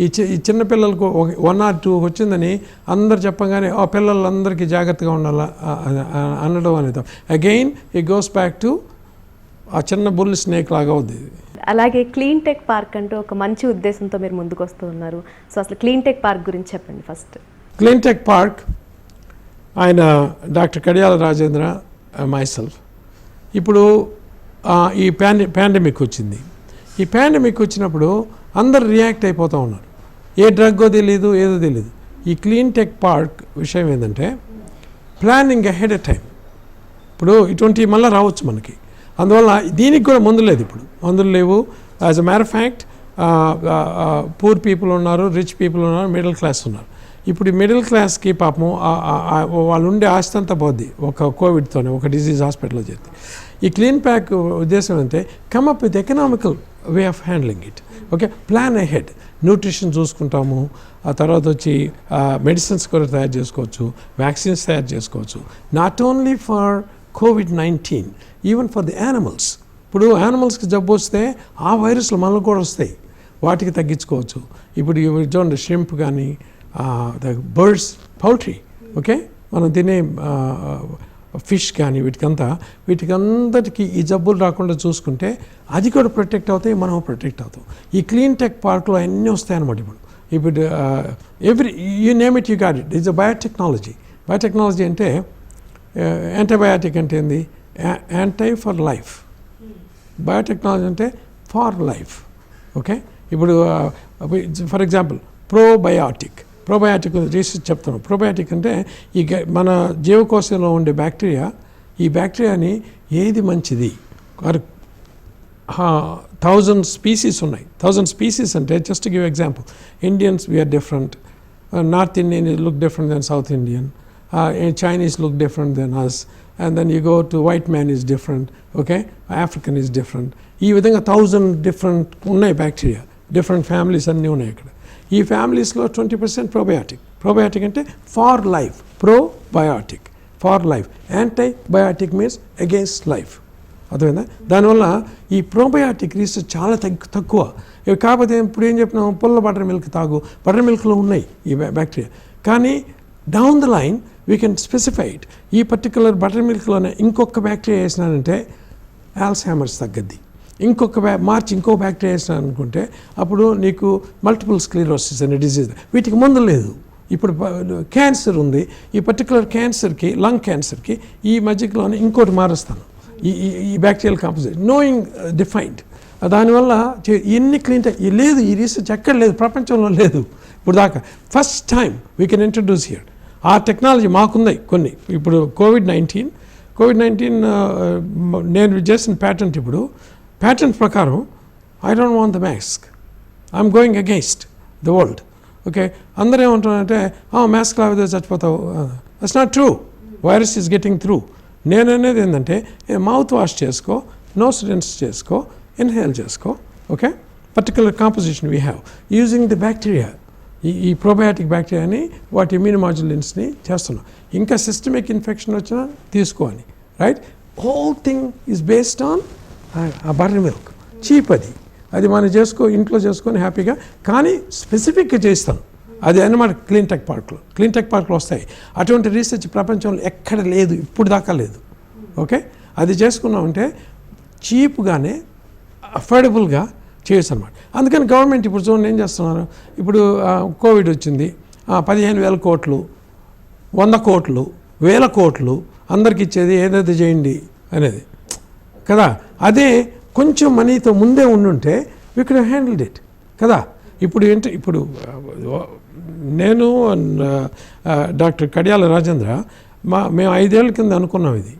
ఈ చిన్నపిల్లలకు 1 or 2 వచ్చిందని అందరు చెప్పగానే పిల్లలందరికీ జాగ్రత్తగా ఉండాలా అనడం అనేది again it goes back to ఆ చిన్న బుల్ స్నేక్ లాగా అవుద్ది. అలాగే క్లీన్ టెక్ పార్క్ అంటూ ఒక మంచి ఉద్దేశంతో మీరు ముందుకు వస్తూ ఉన్నారు. సో అసలు క్లీన్ టెక్ పార్క్ గురించి చెప్పండి ఫస్ట్. క్లీన్ టెక్ పార్క్ ఆయన డాక్టర్ కడియాల రాజేంద్ర, మైసెల్ఫ్. ఇప్పుడు ఈ పాండమిక్ వచ్చింది. ఈ పాండమిక్ వచ్చినప్పుడు అందరు రియాక్ట్ అయిపోతూ ఉన్నారు. ఏ డ్రగ్గో తెలియదు, ఏదో తెలియదు. ఈ క్లీన్ టెక్ పార్క్ విషయం ఏంటంటే ప్లానింగ్ అహెడ్ ఆఫ్ టైం. ఇప్పుడు ఇటువంటి మళ్ళీ రావచ్చు మనకి. అందువల్ల దీనికి కూడా మందులు లేదు, ఇప్పుడు మందులు లేవు. As a matter of fact poor people ఉన్నారు, రిచ్ పీపుల్ ఉన్నారు, మిడిల్ క్లాస్ ఉన్నారు. ఇప్పుడు ఈ మిడిల్ క్లాస్కి పాపం వాళ్ళు ఉండే ఆస్తి అంతా పోద్ది ఒక కోవిడ్తోనే, ఒక డిజీజ్ హాస్పిటల్లో చేస్తే. ఈ క్లీన్ ప్యాక్ ఉద్దేశం అంటే come up with economical way of handling it, okay. Plan ahead, nutrition చూసుకుంటాము, ఆ తర్వాత వచ్చి మెడిసిన్స్ కూడా తయారు చేసుకోవచ్చు, వ్యాక్సిన్స్ తయారు చేసుకోవచ్చు. Not only for COVID-19, even for the animals. ఇప్పుడు యానిమల్స్కి జబ్బు వస్తే ఆ వైరస్లు మనకు కూడా వస్తాయి, వాటికి తగ్గించుకోవచ్చు. ఇప్పుడు చూడండి ష్రింప్ కానీ బర్డ్స్, పౌల్ట్రీ, ఓకే, మనం తినే ఫిష్ కానీ వీటికందరికీ ఈ జబ్బులు రాకుండా చూసుకుంటే అది కూడా ప్రొటెక్ట్ అవుతాయి, మనం ప్రొటెక్ట్ అవుతాం. ఈ క్లీన్ టెక్ పార్క్లో అన్నీ వస్తాయన్నమాట. ఇప్పుడు every you name it you got it. It's a biotechnology. Biotechnology అంటే యాంటీబయాటిక్ అంటే ఏంది, యాంటీ ఫర్ లైఫ్. బయోటెక్నాలజీ అంటే ఫార్ లైఫ్, ఓకే. ఇప్పుడు ఫర్ ఎగ్జాంపుల్ ప్రోబయాటిక్ రీసెర్చ్ చెప్తున్నాం. ప్రోబయాటిక్ అంటే ఈ మన జీవకోశంలో ఉండే బ్యాక్టీరియా, ఈ బ్యాక్టీరియాని ఏది మంచిది, 1000 స్పీసీస్ ఉన్నాయి. 1000 స్పీసీస్ అంటే just give example, Indians we are different, north Indian look different than south Indian, Chinese look different than us, and then you go to white man is different, okay, African is different. ఈ విధంగా 1000 డిఫరెంట్ ఉన్నాయి బ్యాక్టీరియా, డిఫరెంట్ ఫ్యామిలీస్ అన్నీ ఉన్నాయి ఇక్కడ. ఈ ఫ్యామిలీస్లో 20% ప్రోబయాటిక్ అంటే for life. Probiotic for life, antibiotic means against life. అర్థమైందా? దానివల్ల ఈ ప్రోబయాటిక్ రీసెర్చ్ చాలా తక్కువ. కాకపోతే ఇప్పుడు ఏం చెప్పినాం, పుల్ల బటర్ మిల్క్ తాగు, బటర్ మిల్క్లో ఉన్నాయి ఈ బ్యాక్టీరియా. కానీ down the line we can specify it. ఈ పర్టికులర్ బటర్ మిల్క్లోనే ఇంకొక బ్యాక్టీరియా వేసినానంటే ఆల్జైమర్స్ తగ్గద్ది. ఇంకో బ్యాక్టీరియా వేసినా అనుకుంటే అప్పుడు నీకు మల్టిపుల్ స్క్లెరోసిస్ అనే డిజీజ్. వీటికి మందు లేదు. ఇప్పుడు క్యాన్సర్ ఉంది, ఈ పర్టికులర్ క్యాన్సర్కి, లంగ్ క్యాన్సర్కి ఈ మధ్యలోనే ఇంకోటి మారుస్తాను, ఈ బ్యాక్టీరియల్ కాంపోజిట్ నోయింగ్ డిఫైన్డ్. దానివల్ల ఎన్ని క్లీన్ లేదు, ఈ రీసెర్చ్ ఎక్కడ లేదు, ప్రపంచంలో లేదు ఇప్పుడు దాకా. First time we can introduce here. ఆ టెక్నాలజీ మాకున్నాయి కొన్ని. ఇప్పుడు కోవిడ్-19 నేను చేసిన ప్యాటెంట్, ఇప్పుడు ప్యాటెంట్ ప్రకారం I don't want the mask, I'm going against the world, okay. అందరూ ఏమంటున్నారంటే మాస్క్ లాగితే చచ్చిపోతావు. That's not true. Virus is getting through. నేను అనేది ఏంటంటే మౌత్ వాష్ చేసుకో, నోస్ రిన్స్ చేసుకో, ఇన్హేల్ చేసుకో, okay. Particular composition we have using the bacteria. ఈ ప్రోబయాటిక్ బ్యాక్టీరియాని వాటి ఇమ్యూనోమాడ్యులెంట్స్ని చేస్తున్నాం. ఇంకా సిస్టమిక్ ఇన్ఫెక్షన్ వచ్చినా తీసుకోని, right. Whole thing is based on butter milk. Cheap అది మనం ఇంట్లో చేసుకొని హ్యాపీగా, కానీ స్పెసిఫిక్గా చేస్తాను. అది అన్నమాట క్లీన్ టెక్ పార్క్లో వస్తాయి. అటువంటి రీసెర్చ్ ప్రపంచంలో ఎక్కడ లేదు, ఇప్పుడు దాకా లేదు. ఓకే, అది చేసుకున్నామంటే చీప్గానే అఫోర్డబుల్గా చేయొచ్చు అనమాట. అందుకని గవర్నమెంట్ ఇప్పుడు చూడండి ఏం చేస్తున్నారు. ఇప్పుడు కోవిడ్ వచ్చింది, 15,000 కోట్లు, 100 కోట్లు, 1000 కోట్లు అందరికి ఇచ్చేది ఏదైతే చేయండి అనేది కదా. అదే కొంచెం మనీతో ముందే ఉండుంటే వీ కుడ్ హ్యాండిల్డ్ ఇట్ కదా. ఇప్పుడు నేను డాక్టర్ కడియాల రాజేంద్ర మేము 5 ఏళ్ల కింద అనుకున్నాం ఇది,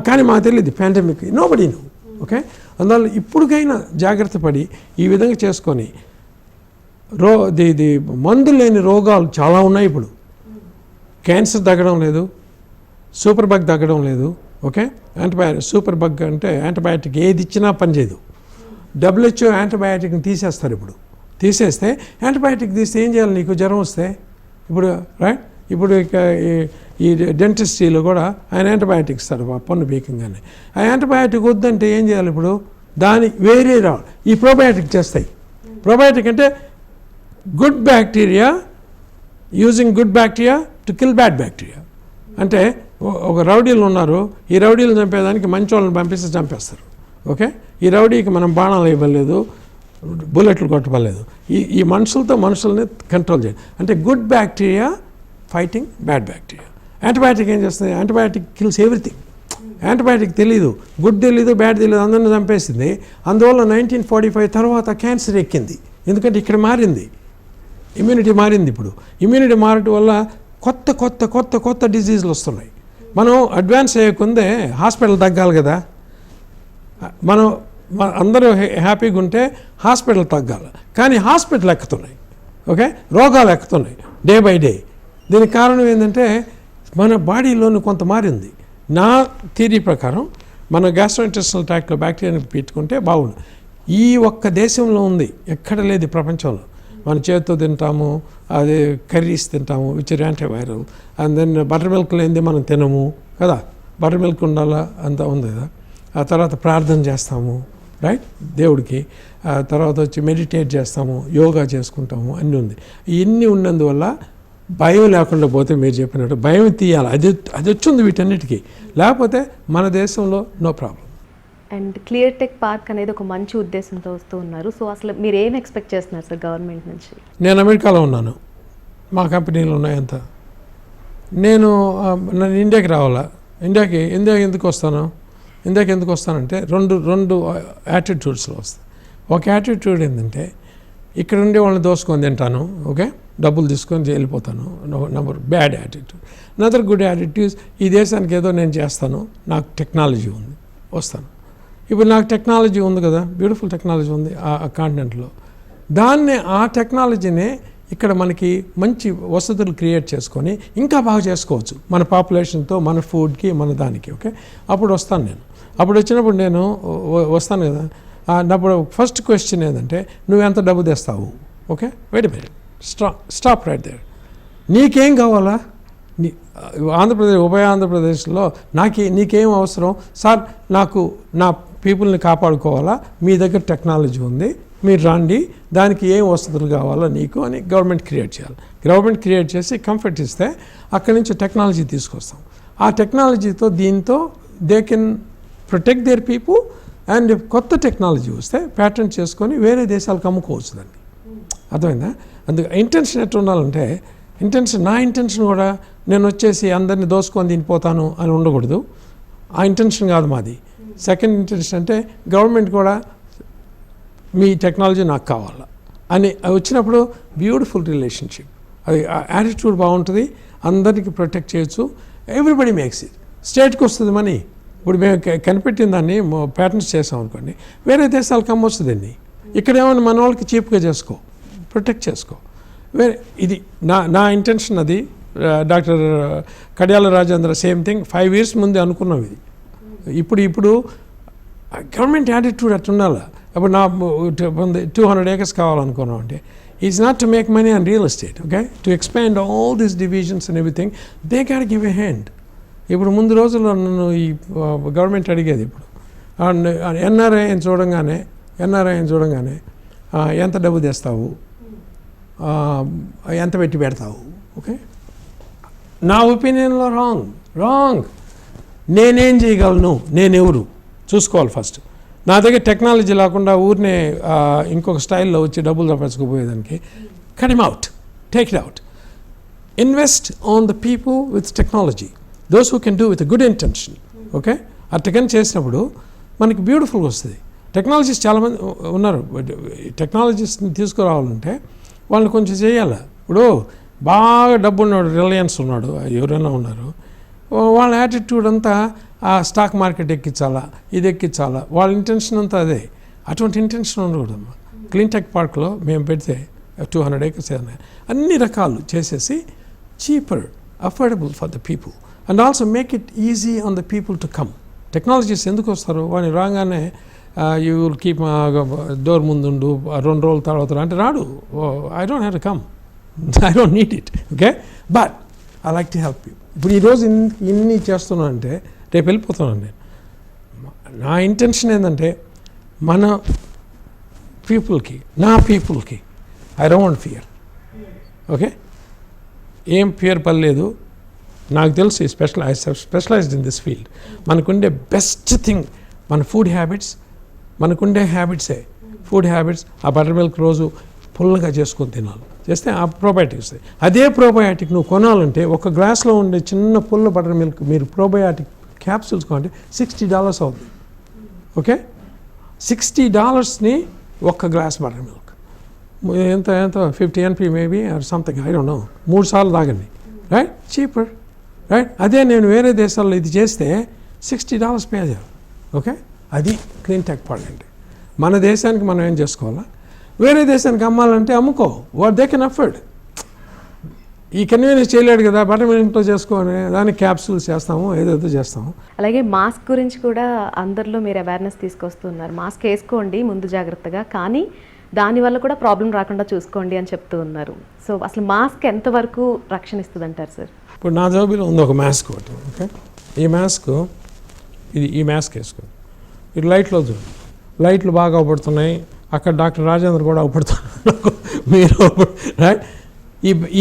కానీ మాకు తెలియదు పాండమిక్, నోబడీ నో. ఓకే, అందువల్ల ఇప్పటికైనా జాగ్రత్త పడి ఈ విధంగా చేసుకొని మందు లేని రోగాలు చాలా ఉన్నాయి. ఇప్పుడు క్యాన్సర్ తగ్గడం లేదు, సూపర్ బగ్ తగ్గడం లేదు. ఓకే, సూపర్ బగ్ అంటే యాంటీబయాటిక్ ఏది ఇచ్చినా పనిచేయదు. WHO యాంటీబయాటిక్ని తీసేస్తారు. ఇప్పుడు తీసేస్తే యాంటీబయాటిక్ తీస్తే ఏం చేయాలి, నీకు జ్వరం వస్తే ఇప్పుడు రైట్. ఇప్పుడు ఇక ఈ డెంటిస్ట్రీలో కూడా ఆయన యాంటీబయాటిక్ ఇస్తాడు పన్ను పీకంగానే. ఆ యాంటీబయాటిక్ వద్దంటే ఏం చేయాలి, ఇప్పుడు దాని వేరే రావాలి. ఈ ప్రోబయాటిక్ చేస్తాయి. ప్రోబయాటిక్ అంటే good bacteria, using good bacteria to kill bad bacteria. అంటే ఒక రౌడీలు ఉన్నారు, ఈ రౌడీలు చంపేదానికి మంచి వాళ్ళని పంపిస్తే చంపేస్తారు. ఓకే, ఈ రౌడీకి మనం బాణాలు ఇవ్వలేదు, బుల్లెట్లు కొట్టలేదు. ఈ మనుషుల్ని కంట్రోల్ చేయాలి. అంటే good bacteria fighting bad bacteria. Antibiotic ఏం చేస్తుంది, యాంటీబయాటిక్ కిల్స్ ఎవ్రీథింగ్. యాంటీబయాటిక్ తెలీదు, గుడ్ తెలీదు, బ్యాడ్ తెలీదు, అందరిని చంపేసింది. అందువల్ల 1945 తర్వాత క్యాన్సర్ ఎక్కింది. ఎందుకంటే ఇక్కడ మారింది, ఇమ్యూనిటీ మారింది. ఇప్పుడు ఇమ్యూనిటీ మారటం వల్ల కొత్త కొత్త కొత్త కొత్త డిజీజులు వస్తున్నాయి. మనం అడ్వాన్స్ అయ్యకుందే హాస్పిటల్ తగ్గాలి కదా. మనం అందరూ హ్యాపీగా ఉంటే హాస్పిటల్ తగ్గాలి, కానీ హాస్పిటల్ ఎక్కుతున్నాయి. ఓకే, రోగాలు ఎక్కుతున్నాయి డే బై డే. దీనికి కారణం ఏంటంటే మన బాడీలోని కొంత మారింది. నా థియరీ ప్రకారం మన గ్యాస్ట్రోఇంటెస్టినల్ ట్రాక్ట్లో బ్యాక్టీరియాని పెట్టుకుంటే బాగుంది. ఈ ఒక్క దేశంలో ఉంది, ఎక్కడ లేదు ప్రపంచంలో. మన చేతితో తింటాము, అదే కర్రీస్ తింటాము which are antiviral. And then butter milk లేనిది మనం తినము కదా, బటర్ మిల్క్ ఉండాలా అంతా ఉంది కదా. ఆ తర్వాత ప్రార్థన చేస్తాము రైట్ దేవుడికి, ఆ తర్వాత వచ్చి మెడిటేట్ చేస్తాము, యోగా చేసుకుంటాము, అన్నీ ఉంది. ఇవన్నీ ఉన్నందువల్ల భయం లేకుండా పోతే మీరు చెప్పినట్టు భయం తీయాలి. అది వచ్చింది వీటన్నిటికీ, లేకపోతే మన దేశంలో no problem. And clear tech park అనేది ఒక మంచి ఉద్దేశంతో వస్తూ ఉన్నారు. సో అసలు మీరు ఏం ఎక్స్పెక్ట్ చేస్తున్నారు సార్ గవర్నమెంట్ నుంచి? నేను అమెరికాలో ఉన్నాను, మా కంపెనీలు ఉన్నాయంత. నన్ను ఇండియాకి రావాలా. ఇండియాకి ఎందుకు వస్తానంటే రెండు యాటిట్యూడ్స్లో వస్తాయి. ఒక యాటిట్యూడ్ ఏంటంటే ఇక్కడ ఉండే వాళ్ళని దోసుకొని తింటాను, ఓకే, డబ్బులు తీసుకొని వెళ్ళిపోతాను, number bad attitude. Another good attitude, ఈ దేశానికి ఏదో నేను చేస్తాను, నాకు టెక్నాలజీ ఉంది, వస్తాను. ఇప్పుడు నాకు టెక్నాలజీ ఉంది కదా, బ్యూటిఫుల్ టెక్నాలజీ ఉంది ఆ కాంటినెంట్లో. ఆ టెక్నాలజీనే ఇక్కడ మనకి మంచి వసతులు క్రియేట్ చేసుకొని ఇంకా బాగా చేసుకోవచ్చు మన పాపులేషన్తో, మన ఫుడ్కి, మన దానికి. ఓకే, అప్పుడు వస్తాను నేను. అప్పుడు వచ్చినప్పుడు నేను వస్తాను కదా, అప్పుడు ఫస్ట్ క్వశ్చన్ ఏంటంటే నువ్వు ఎంత డబ్బు తెస్తావు? Okay, wait minute, stop right there. నీకేం కావాలా? ఉభయ ఆంధ్రప్రదేశ్లో నీకేం అవసరం సార్? నాకు నా పీపుల్ని కాపాడుకోవాలా, మీ దగ్గర టెక్నాలజీ ఉంది, మీరు రండి, దానికి ఏం వసతులు కావాలో నీకు అని గవర్నమెంట్ క్రియేట్ చేయాలి. గవర్నమెంట్ క్రియేట్ చేసి కంఫర్ట్ ఇస్తే అక్కడి నుంచి టెక్నాలజీ తీసుకొస్తాం. ఆ టెక్నాలజీతో దీంతో they can protect there people. And కొత్త టెక్నాలజీ వస్తే ప్యాటర్న్ చేసుకొని వేరే దేశాలకు అమ్ముకోవచ్చు దాన్ని. అర్థమైందా? అందుకు ఇంటెన్షన్ ఎట్లా ఉండాలంటే, నా ఇంటెన్షన్ కూడా నేను వచ్చేసి అందరినీ దోసుకొని తినిపోతాను అని ఉండకూడదు. ఆ ఇంటెన్షన్ కాదు మాది. సెకండ్ ఇంటెన్షన్ అంటే గవర్నమెంట్ కూడా మీ టెక్నాలజీ నాకు కావాలా అని వచ్చినప్పుడు బ్యూటిఫుల్ రిలేషన్షిప్. అది యాటిట్యూడ్ బాగుంటుంది, అందరికీ ప్రొటెక్ట్ చేయొచ్చు. Everybody makes it. స్టేట్కి వస్తుంది మనీ. ఇప్పుడు మేము కనిపెట్టిన దాన్ని ప్యాటర్న్స్ చేసాం అనుకోండి, వేరే దేశాలకు అమ్మొస్తుందండి. ఇక్కడ ఏమైనా మన వాళ్ళకి చీప్గా ప్రొటెక్ట్ చేసుకో. ఇది నా ఇంటెన్షన్. అది డాక్టర్ కడియాల రాజేంద్ర సేమ్ థింగ్ 5 years ముందే అనుకున్నాం ఇది. ఇప్పుడు గవర్నమెంట్ యాటిట్యూడ్ అట్లా ఉండాలి. ఇప్పుడు నా 200 acres కావాలనుకున్నాం అంటే is not to make money on real estate, okay, to expand all these divisions and everything. They can give a hand. ఇప్పుడు ముందు రోజుల్లో నన్ను ఈ గవర్నమెంట్ అడిగేది, ఇప్పుడు ఎన్ఆర్ఐని చూడంగానే ఎంత డబ్బు తెస్తావు, ఎంత పెట్టి పెడతావు. ఓకే, నా ఒపీనియన్లో రాంగ్. నేనేం చేయగలను, నేనెవరు చూసుకోవాలి ఫస్ట్. నా దగ్గర టెక్నాలజీ లేకుండా ఊరినే ఇంకొక స్టైల్లో వచ్చి డబ్బులు సంపాదించుకోపోయేదానికి cut him out, take it out. Invest on the people with technology, those who can do with good intention. Okay, అట్టకని చేసినప్పుడు మనకి బ్యూటిఫుల్గా వస్తుంది. టెక్నాలజీస్ చాలామంది ఉన్నారు. టెక్నాలజీస్ని తీసుకురావాలంటే వాళ్ళని కొంచెం చేయాలి. ఇప్పుడు బాగా డబ్బు ఉన్నాడు, రిలయన్స్ ఉన్నాడు, ఎవరైనా ఉన్నారు, వాళ్ళ యాటిట్యూడ్ అంతా ఆ స్టాక్ మార్కెట్ ఎక్కించాలా, ఇది ఎక్కించాలా, వాళ్ళ ఇంటెన్షన్ అంతా అదే. అటువంటి ఇంటెన్షన్ ఉండకూడదమ్మా. క్లీన్టెక్ పార్క్లో మేము పెడితే 200 acres అన్ని రకాలు చేసేసి cheaper, affordable for the people and also make it easy on the people to come. Technologies ఎందుకు వస్తారు, వాడిని రాగానే యూ విల్ కీప్ డోర్ ముందుండు 2 రోజుల తర్వాత అంటే రాడు. I don't have to come, I don't need it. Okay, but I like to help you. ఇప్పుడు ఈరోజు ఇన్ని చేస్తున్నాను అంటే రేపు వెళ్ళిపోతున్నాను నేను. నా ఇంటెన్షన్ ఏంటంటే మన పీపుల్కి, నా పీపుల్కి I don't want fear. Okay, ఏం ఫియర్ పర్లేదు. నాకు తెలుసు స్పెషలైజ్డ్ ఇన్ దిస్ ఫీల్డ్. మనకుండే బెస్ట్ థింగ్ మన ఫుడ్ హ్యాబిట్స్, మనకుండే హ్యాబిట్సే ఫుడ్ హ్యాబిట్స్. ఆ బటర్ మిల్క్ రోజు ఫుల్గా చేసుకొని తినాలి, చేస్తే ఆ ప్రోబయాటిక్ వస్తాయి. అదే ప్రోబయాటిక్ నువ్వు కొనాలంటే ఒక గ్లాస్లో ఉండే చిన్న పుల్ల బటర్ మిల్క్ మీరు ప్రోబయాటిక్ క్యాప్సూల్స్ కొంటే $60 అవుతుంది. ఓకే, $60ని ఒక్క గ్లాస్ బటర్ మిల్క్. ఎంత 50 NP maybe or something, I don't know. 3 సార్లు తాగండి, రైట్, చీపర్, రైట్. అదే నేను వేరే దేశాల్లో ఇది చేస్తే $60 పే చేయాలి. ఓకే, అది క్లీన్టెక్ పార్క్ అంటే. మన దేశానికి మనం ఏం చేసుకోవాలా, వేరే దేశానికి అమ్మాలంటే అమ్ముకో, వాట్ దే కెన్ అఫోర్డ్. ఈ కన్వీనియన్స్ చేయలేడు కదా, బటర్ మిల్క్తో చేసుకొని దానికి క్యాప్సూల్స్ చేస్తాము, ఏదైతే చేస్తాము. అలాగే మాస్క్ గురించి కూడా అందరిలో మీరు అవేర్నెస్ తీసుకొస్తున్నారు. మాస్క్ వేసుకోండి ముందు జాగ్రత్తగా, కానీ దానివల్ల కూడా ప్రాబ్లం రాకుండా చూసుకోండి అని చెప్తూ ఉన్నారు. సో అసలు మాస్క్ ఎంతవరకు రక్షణ ఇస్తుంది అంటారు సార్? ఇప్పుడు నా జోబీలో ఉంది ఒక మాస్క్ ఒకటి. ఓకే, ఈ మాస్క్ ఈ మాస్క్ వేసుకోండి. ఇది లైట్లో చూడండి, లైట్లు బాగా అవపడుతున్నాయి. అక్కడ డాక్టర్ రాజేంద్ర కూడా అవపడుతున్నారు, మీరు రైట్.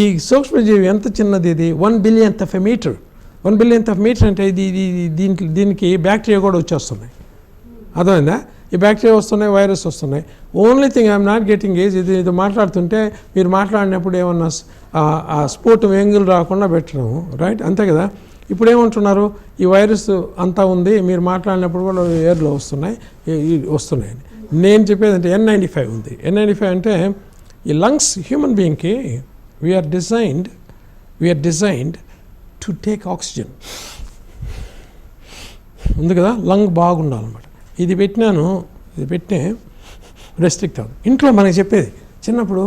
ఈ సూక్ష్మజీవి ఎంత చిన్నది, ఇది 1 billionth of a meter. 1 billionth of a meter అంటే దీనికి బ్యాక్టీరియా కూడా వచ్చేస్తున్నాయి. అర్థమైందా? ఈ బ్యాక్టీరియా వస్తున్నాయి, వైరస్ వస్తున్నాయి. Only thing I'm not getting is ఇది మాట్లాడుతుంటే మీరు మాట్లాడినప్పుడు ఏమన్నా ఆ స్పోర్ట్ ఎంగిల్ రాకుండా పెట్టడము, రైట్, అంతే కదా. ఇప్పుడు ఏమంటున్నారు, ఈ వైరస్ అంతా ఉంది, మీరు మాట్లాడినప్పుడు కూడా ఎయిర్లో వస్తున్నాయి. నేను చెప్పేది అంటే N95 ఉంది. N95 అంటే ఈ లంగ్స్ హ్యూమన్ బీయింగ్కి we're designed to take oxygen ఉంది కదా, లంగ్ బాగుండాలన్నమాట. ఇది పెట్టినే రెస్ట్రిక్ట్ అవ్వదు. ఇంట్లో మనకి చెప్పేది చిన్నప్పుడు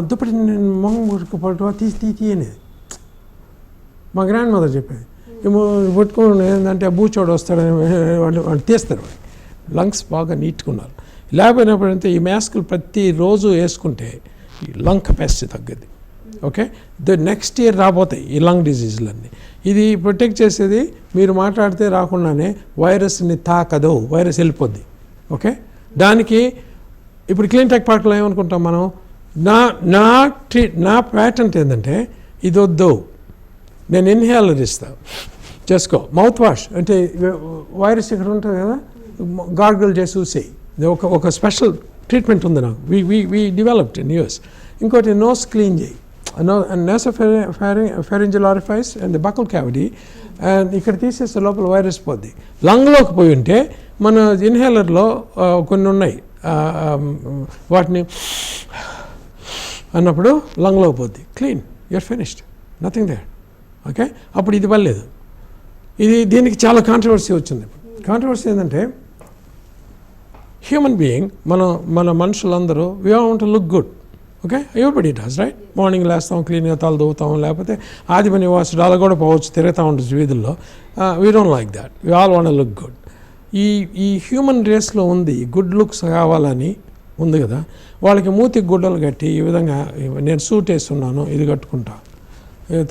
దుప్పటి మొంగు పట్టు తీసి అనేది మా గ్రాండ్ మదర్ చెప్పేది. పట్టుకోండి ఏంటంటే బూచోడు వస్తాడని వాళ్ళు తీస్తారు. లంగ్స్ బాగా నీట్గా ఉండాలి. లేకపోయినప్పుడంటే ఈ మాస్కులు ప్రతిరోజు వేసుకుంటే ఈ లంగ్ కెపాసిటీ తగ్గదు. ఓకే, నెక్స్ట్ ఇయర్ రాబోతాయి ఈ లంగ్ డిజీజులన్నీ. ఇది ప్రొటెక్ట్ చేసేది మీరు మాట్లాడితే రాకుండానే వైరస్ని తాకదు, వైరస్ వెళ్ళిపోద్ది. ఓకే, దానికి ఇప్పుడు క్లీన్టెక్ పార్క్లో ఏమనుకుంటాం మనం, నా ప్యాటెంట్ ఏంటంటే ఇది వద్దు, నేను ఇన్హేలర్ ఇస్తా, చేసుకో. మౌత్ వాష్ అంటే వైరస్ ఇక్కడ ఉంటుంది కదా, గార్గిల్ చేసి చూసేయి. ఒక స్పెషల్ ట్రీట్మెంట్ ఉంది నాకు, వి డెవలప్డ్ ఇన్ యూఎస్. ఇంకోటి నోస్ క్లీన్ చేయి, nasopharyngeal orifice and the buccal cavity, and ఇక్కడ తీసేస్తే లోపల వైరస్ పోద్ది. లంగ్లోకి పోయి ఉంటే మన ఇన్హేలర్లో కొన్ని ఉన్నాయి, వాటిని అన్నప్పుడు లంగ్లోకి పోద్ది, clean, you're finished, nothing there. Okay, అప్పుడు ఇది పర్లేదు. దీనికి చాలా కాంట్రవర్సీ వచ్చింది. కాంట్రవర్సీ ఏంటంటే హ్యూమన్ బీయింగ్ మన మనుషులందరూ we want to look good. Okay, everybody does, right. Morning లేస్తాం, క్లీన్గా తల దూవుతాం, లేకపోతే ఆదిమ నివాసుడు అలా కూడా పోవచ్చు, తిరుగుతూ ఉంటుంది వీధుల్లో. We don't like that, we all want look good. ఈ హ్యూమన్ రేస్లో ఉంది గుడ్ లుక్స్ కావాలని ఉంది కదా. వాళ్ళకి మూతికి గుడ్డలు కట్టి ఈ విధంగా నేను సూట్ వేస్తున్నాను, ఇది కట్టుకుంటా,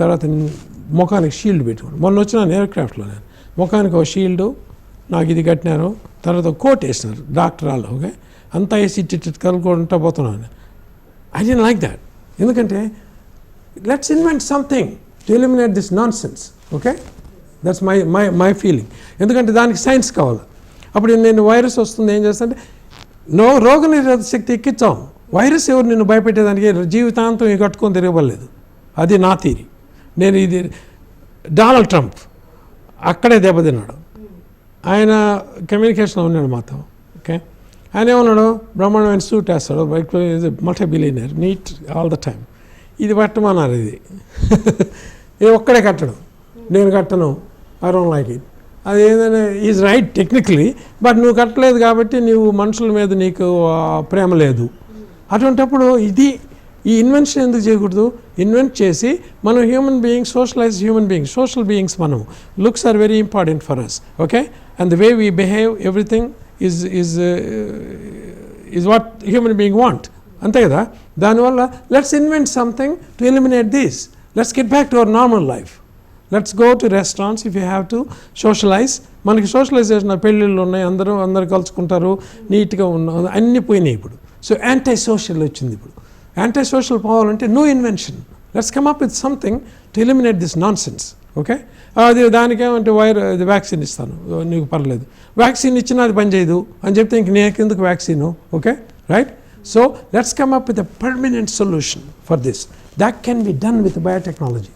తర్వాత ముఖానికి షీల్డ్ పెట్టుకున్నాను. మొన్న వచ్చినాను ఎయిర్క్రాఫ్ట్లో, నేను ముఖానికి ఒక షీల్డు, నాకు ఇది కట్టినారు, తర్వాత కోట్ వేసినారు డాక్టర్ వాళ్ళు. ఓకే, అంతా వేసి కలుపుకుంటూ పోతున్నాను. I don't like that. ఎందుకంటే let's invent something to eliminate this nonsense. Okay, that's my feeling. ఎందుకంటే దానికి సైన్స్ కావాలి. అప్పుడు నేను వైరస్ వస్తుంది ఏం చేస్తానంటే రోగనిరోధక శక్తి ఎక్కించాం. వైరస్ ఎవరు నిన్ను భయపెట్టేదానికి జీవితాంతం కట్టుకొని తిరగబడలేదు. అది నా థీరీ. నేను ఇది డొనాల్డ్ ట్రంప్ అక్కడే దెబ్బతిన్నాడు. ఆయన కమ్యూనికేషన్లో ఉన్నాడు మాతో. ఓకే, ఆయన ఏమన్నాడు, బ్రహ్మాండమైన సూట్ వేస్తాడు, multi billionaire, NEET all the time. ఇది పట్టమన్నారు. ఇది ఒక్కడే కట్టడం, నేను కట్టను, ఐ డోంట్ లైక్ ఇట్. అది ఏంటంటే ఈజ్ రైట్ టెక్నికలీ, బట్ నువ్వు కట్టలేదు కాబట్టి నువ్వు మనుషుల మీద నీకు ప్రేమ లేదు. అటువంటప్పుడు ఈ ఇన్వెన్షన్ ఎందుకు చేయకూడదు? ఇన్వెంట్ చేసి మనం human beings, socialize human beings, social beings మనం. Looks are very important for us. Okay, and the way we behave everything is what human being want. అంతే కదా. దానివల్ల let's invent something to eliminate this. Let's get back to our normal life. Let's go to restaurants if you have to socialize. మనకి సోషలైజేషన్ పెళ్ళిళ్ళు ఉన్నాయి, అందరూ కలుసుకుంటారు, నీట్గా ఉన్న అన్నీ పోయినాయి ఇప్పుడు. సో యాంటీ సోషల్ వచ్చింది ఇప్పుడు. యాంటీ సోషల్ పోవాలంటే no invention. Let's come up with something to eliminate this nonsense. Okay, అది దానికేమంటే వ్యాక్సిన్ ఇస్తాను, నీకు పర్లేదు. వ్యాక్సిన్ ఇచ్చినా అది పని చేయదు అని చెప్తే ఇంక నీకెందుకు vaccine? Okay, right. So let's come up with a permanent solution for this. That can be done with biotechnology.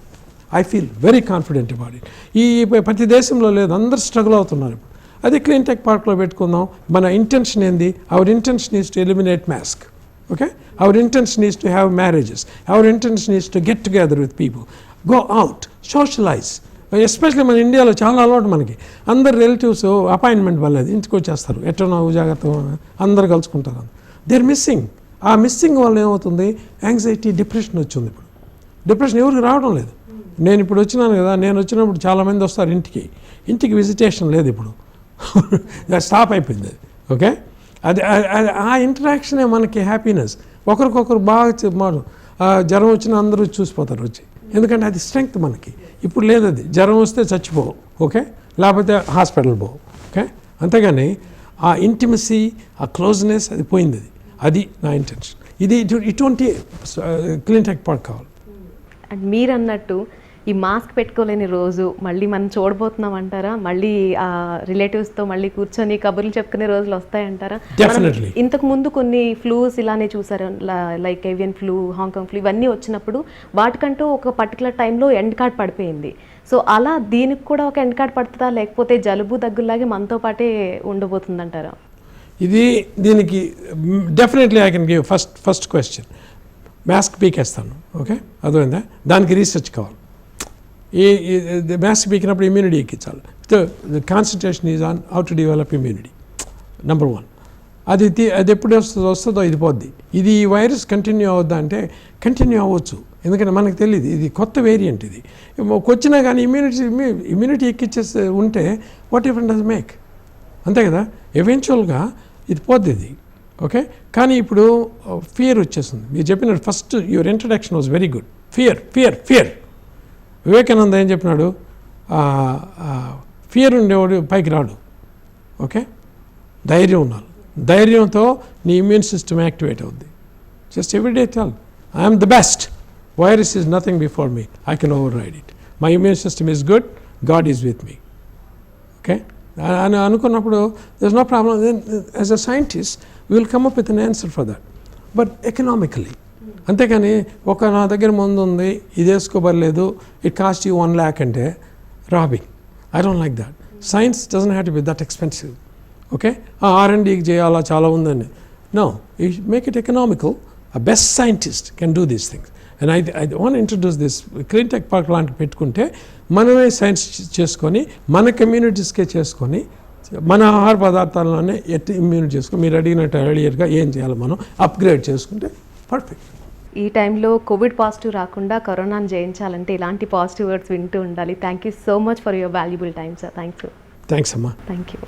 I feel very confident about it. ఈ ప్రతి దేశంలో లేదు, అందరు స్ట్రగుల్ అవుతున్నారు ఇప్పుడు. అది క్లీన్ టెక్ పార్క్లో పెట్టుకుందాం. మన ఇంటెన్షన్ ఏంది? Our intention is to eliminate mask. Okay, our intention is to have marriages, our intention is to get together with people, go out, socialize. Especially మన ఇండియాలో చాలా అలవాటు మనకి. అందరు రిలేటివ్స్ అపాయింట్మెంట్ వల్లది ఇంటికి వచ్చేస్తారు, ఎట్టనో జాగ్రత్త అందరు కలుసుకుంటారు. They are missing. ఆ మిస్సింగ్ వల్ల ఏమవుతుంది? యాంగ్జైటీ, డిప్రెషన్ వచ్చింది. ఇప్పుడు డిప్రెషన్ ఎవరికి రావడం లేదు. నేను ఇప్పుడు వచ్చినాను కదా, నేను వచ్చినప్పుడు చాలామంది వస్తారు ఇంటికి విజిటేషన్ లేదు ఇప్పుడు. స్టాప్ అయిపోయింది. ఓకే, అది ఆ ఇంటరాక్షనే మనకి హ్యాపీనెస్. ఒకరికొకరు బాగా జ్వరం వచ్చినా అందరూ చూసిపోతారు వచ్చి. ఎందుకంటే అది స్ట్రెంగ్త్ మనకి. ఇప్పుడు లేదు అది. జ్వరం వస్తే చచ్చిపోవు, ఓకే, లేకపోతే హాస్పిటల్ పోవు. ఓకే, అంతేగాని ఆ ఇంటిమసీ, ఆ క్లోజ్నెస్ అది పోయింది. అది నా ఇంటెన్షన్. ఇటువంటి క్లీన్ టెక్ పార్క్ కావాలి. అండ్ మీరు అన్నట్టు ఈ మాస్క్ పెట్టుకోలేని రోజు మళ్ళీ మనం చూడబోతున్నాం అంటారా? మళ్ళీ రిలేటివ్స్తో మళ్ళీ కూర్చొని కబుర్లు చెప్పుకునే రోజులు వస్తాయంటారా? డెఫినెట్లీ. ఇంతకు ముందు కొన్ని ఫ్లూస్ ఇలానే చూసారు, like avian flu, Hong Kong flu, ఇవన్నీ వచ్చినప్పుడు వాటికంటూ ఒక పర్టికులర్ టైంలో ఎండ్ కార్డ్ పడిపోయింది. సో అలా దీనికి కూడా ఒక ఎండ్ కార్డ్ పడుతుందా, లేకపోతే జలుబు దగ్గులాగే మనతో పాటే ఉండబోతుందంటారా? దీనికి definitely I can give first question. Mask పీకేస్తాను. ఓకే, అర్థమైందా? దానికి రీసెర్చ్ కావాలి. మాస్క్ పీకినప్పుడు ఇమ్యూనిటీ ఎక్కించాలి. The concentration is on how to develop immunity. Number 1. అది ఎప్పుడు వస్తుందో ఇది పోద్ది. ఇది ఈ వైరస్ కంటిన్యూ అవుద్దా అంటే కంటిన్యూ అవ్వచ్చు. ఎందుకంటే మనకు తెలియదు, ఇది కొత్త వేరియంట్. ఇది వచ్చినా కానీ ఇమ్యూనిటీ ఎక్కించేస్తే ఉంటే వాట్ డిఫరెంట్ డస్ మేక్? అంతే కదా. ఎవెన్చువల్గా ఇది పోద్ది ఇది. ఓకే, కానీ ఇప్పుడు ఫియర్ వచ్చేస్తుంది. మీరు చెప్పినట్టు first your introduction was very good. Fear. Vivekananda ఏం చెప్పినాడు? ఫియర్ ఉండేవాడు పైకి రాడు. ఓకే, ధైర్యం ఉండాలి. ధైర్యంతో నీ ఇమ్యూన్ సిస్టమ్ యాక్టివేట్ అవుద్ది. Just everyday tell I'm the best, virus is nothing before me, I can override it, my immune system is good, God is with me. Okay, అని అనుకున్నప్పుడు there is no problem. As a scientist will come up with an answer for that. But economically, అంతేకాని నా దగ్గర ముందు ఉంది, ఇది వేసుకోబడలేదు, ఇట్ కాస్ట్ యూ 1 lakh అంటే robbing. I don't like that. Science doesn't have to be that expensive. Okay, R&Dకి చేయాలా, చాలా ఉందండి. No, you make it economical. A best scientist can do these things. And I want to introduce this clean tech park లాంటి పెట్టుకుంటే మనమే సైన్స్ చేసుకొని మన కమ్యూనిటీస్కే చేసుకొని మన ఆహార పదార్థాలలోనే ఇమ్యూనిటీ చేసుకొని మీరు అడిగినట్టు ఎర్లియర్గా ఏం చేయాలి మనం అప్గ్రేడ్ చేసుకుంటే పర్ఫెక్ట్. ఈ టైంలో కోవిడ్ పాజిటివ్ రాకుండా కరోనాను జయించాలంటే ఇలాంటి పాజిటివ్ వర్డ్స్ వింటూ ఉండాలి. Thank you so much for your valuable time sir. Thanks అమ్మా. Thank you.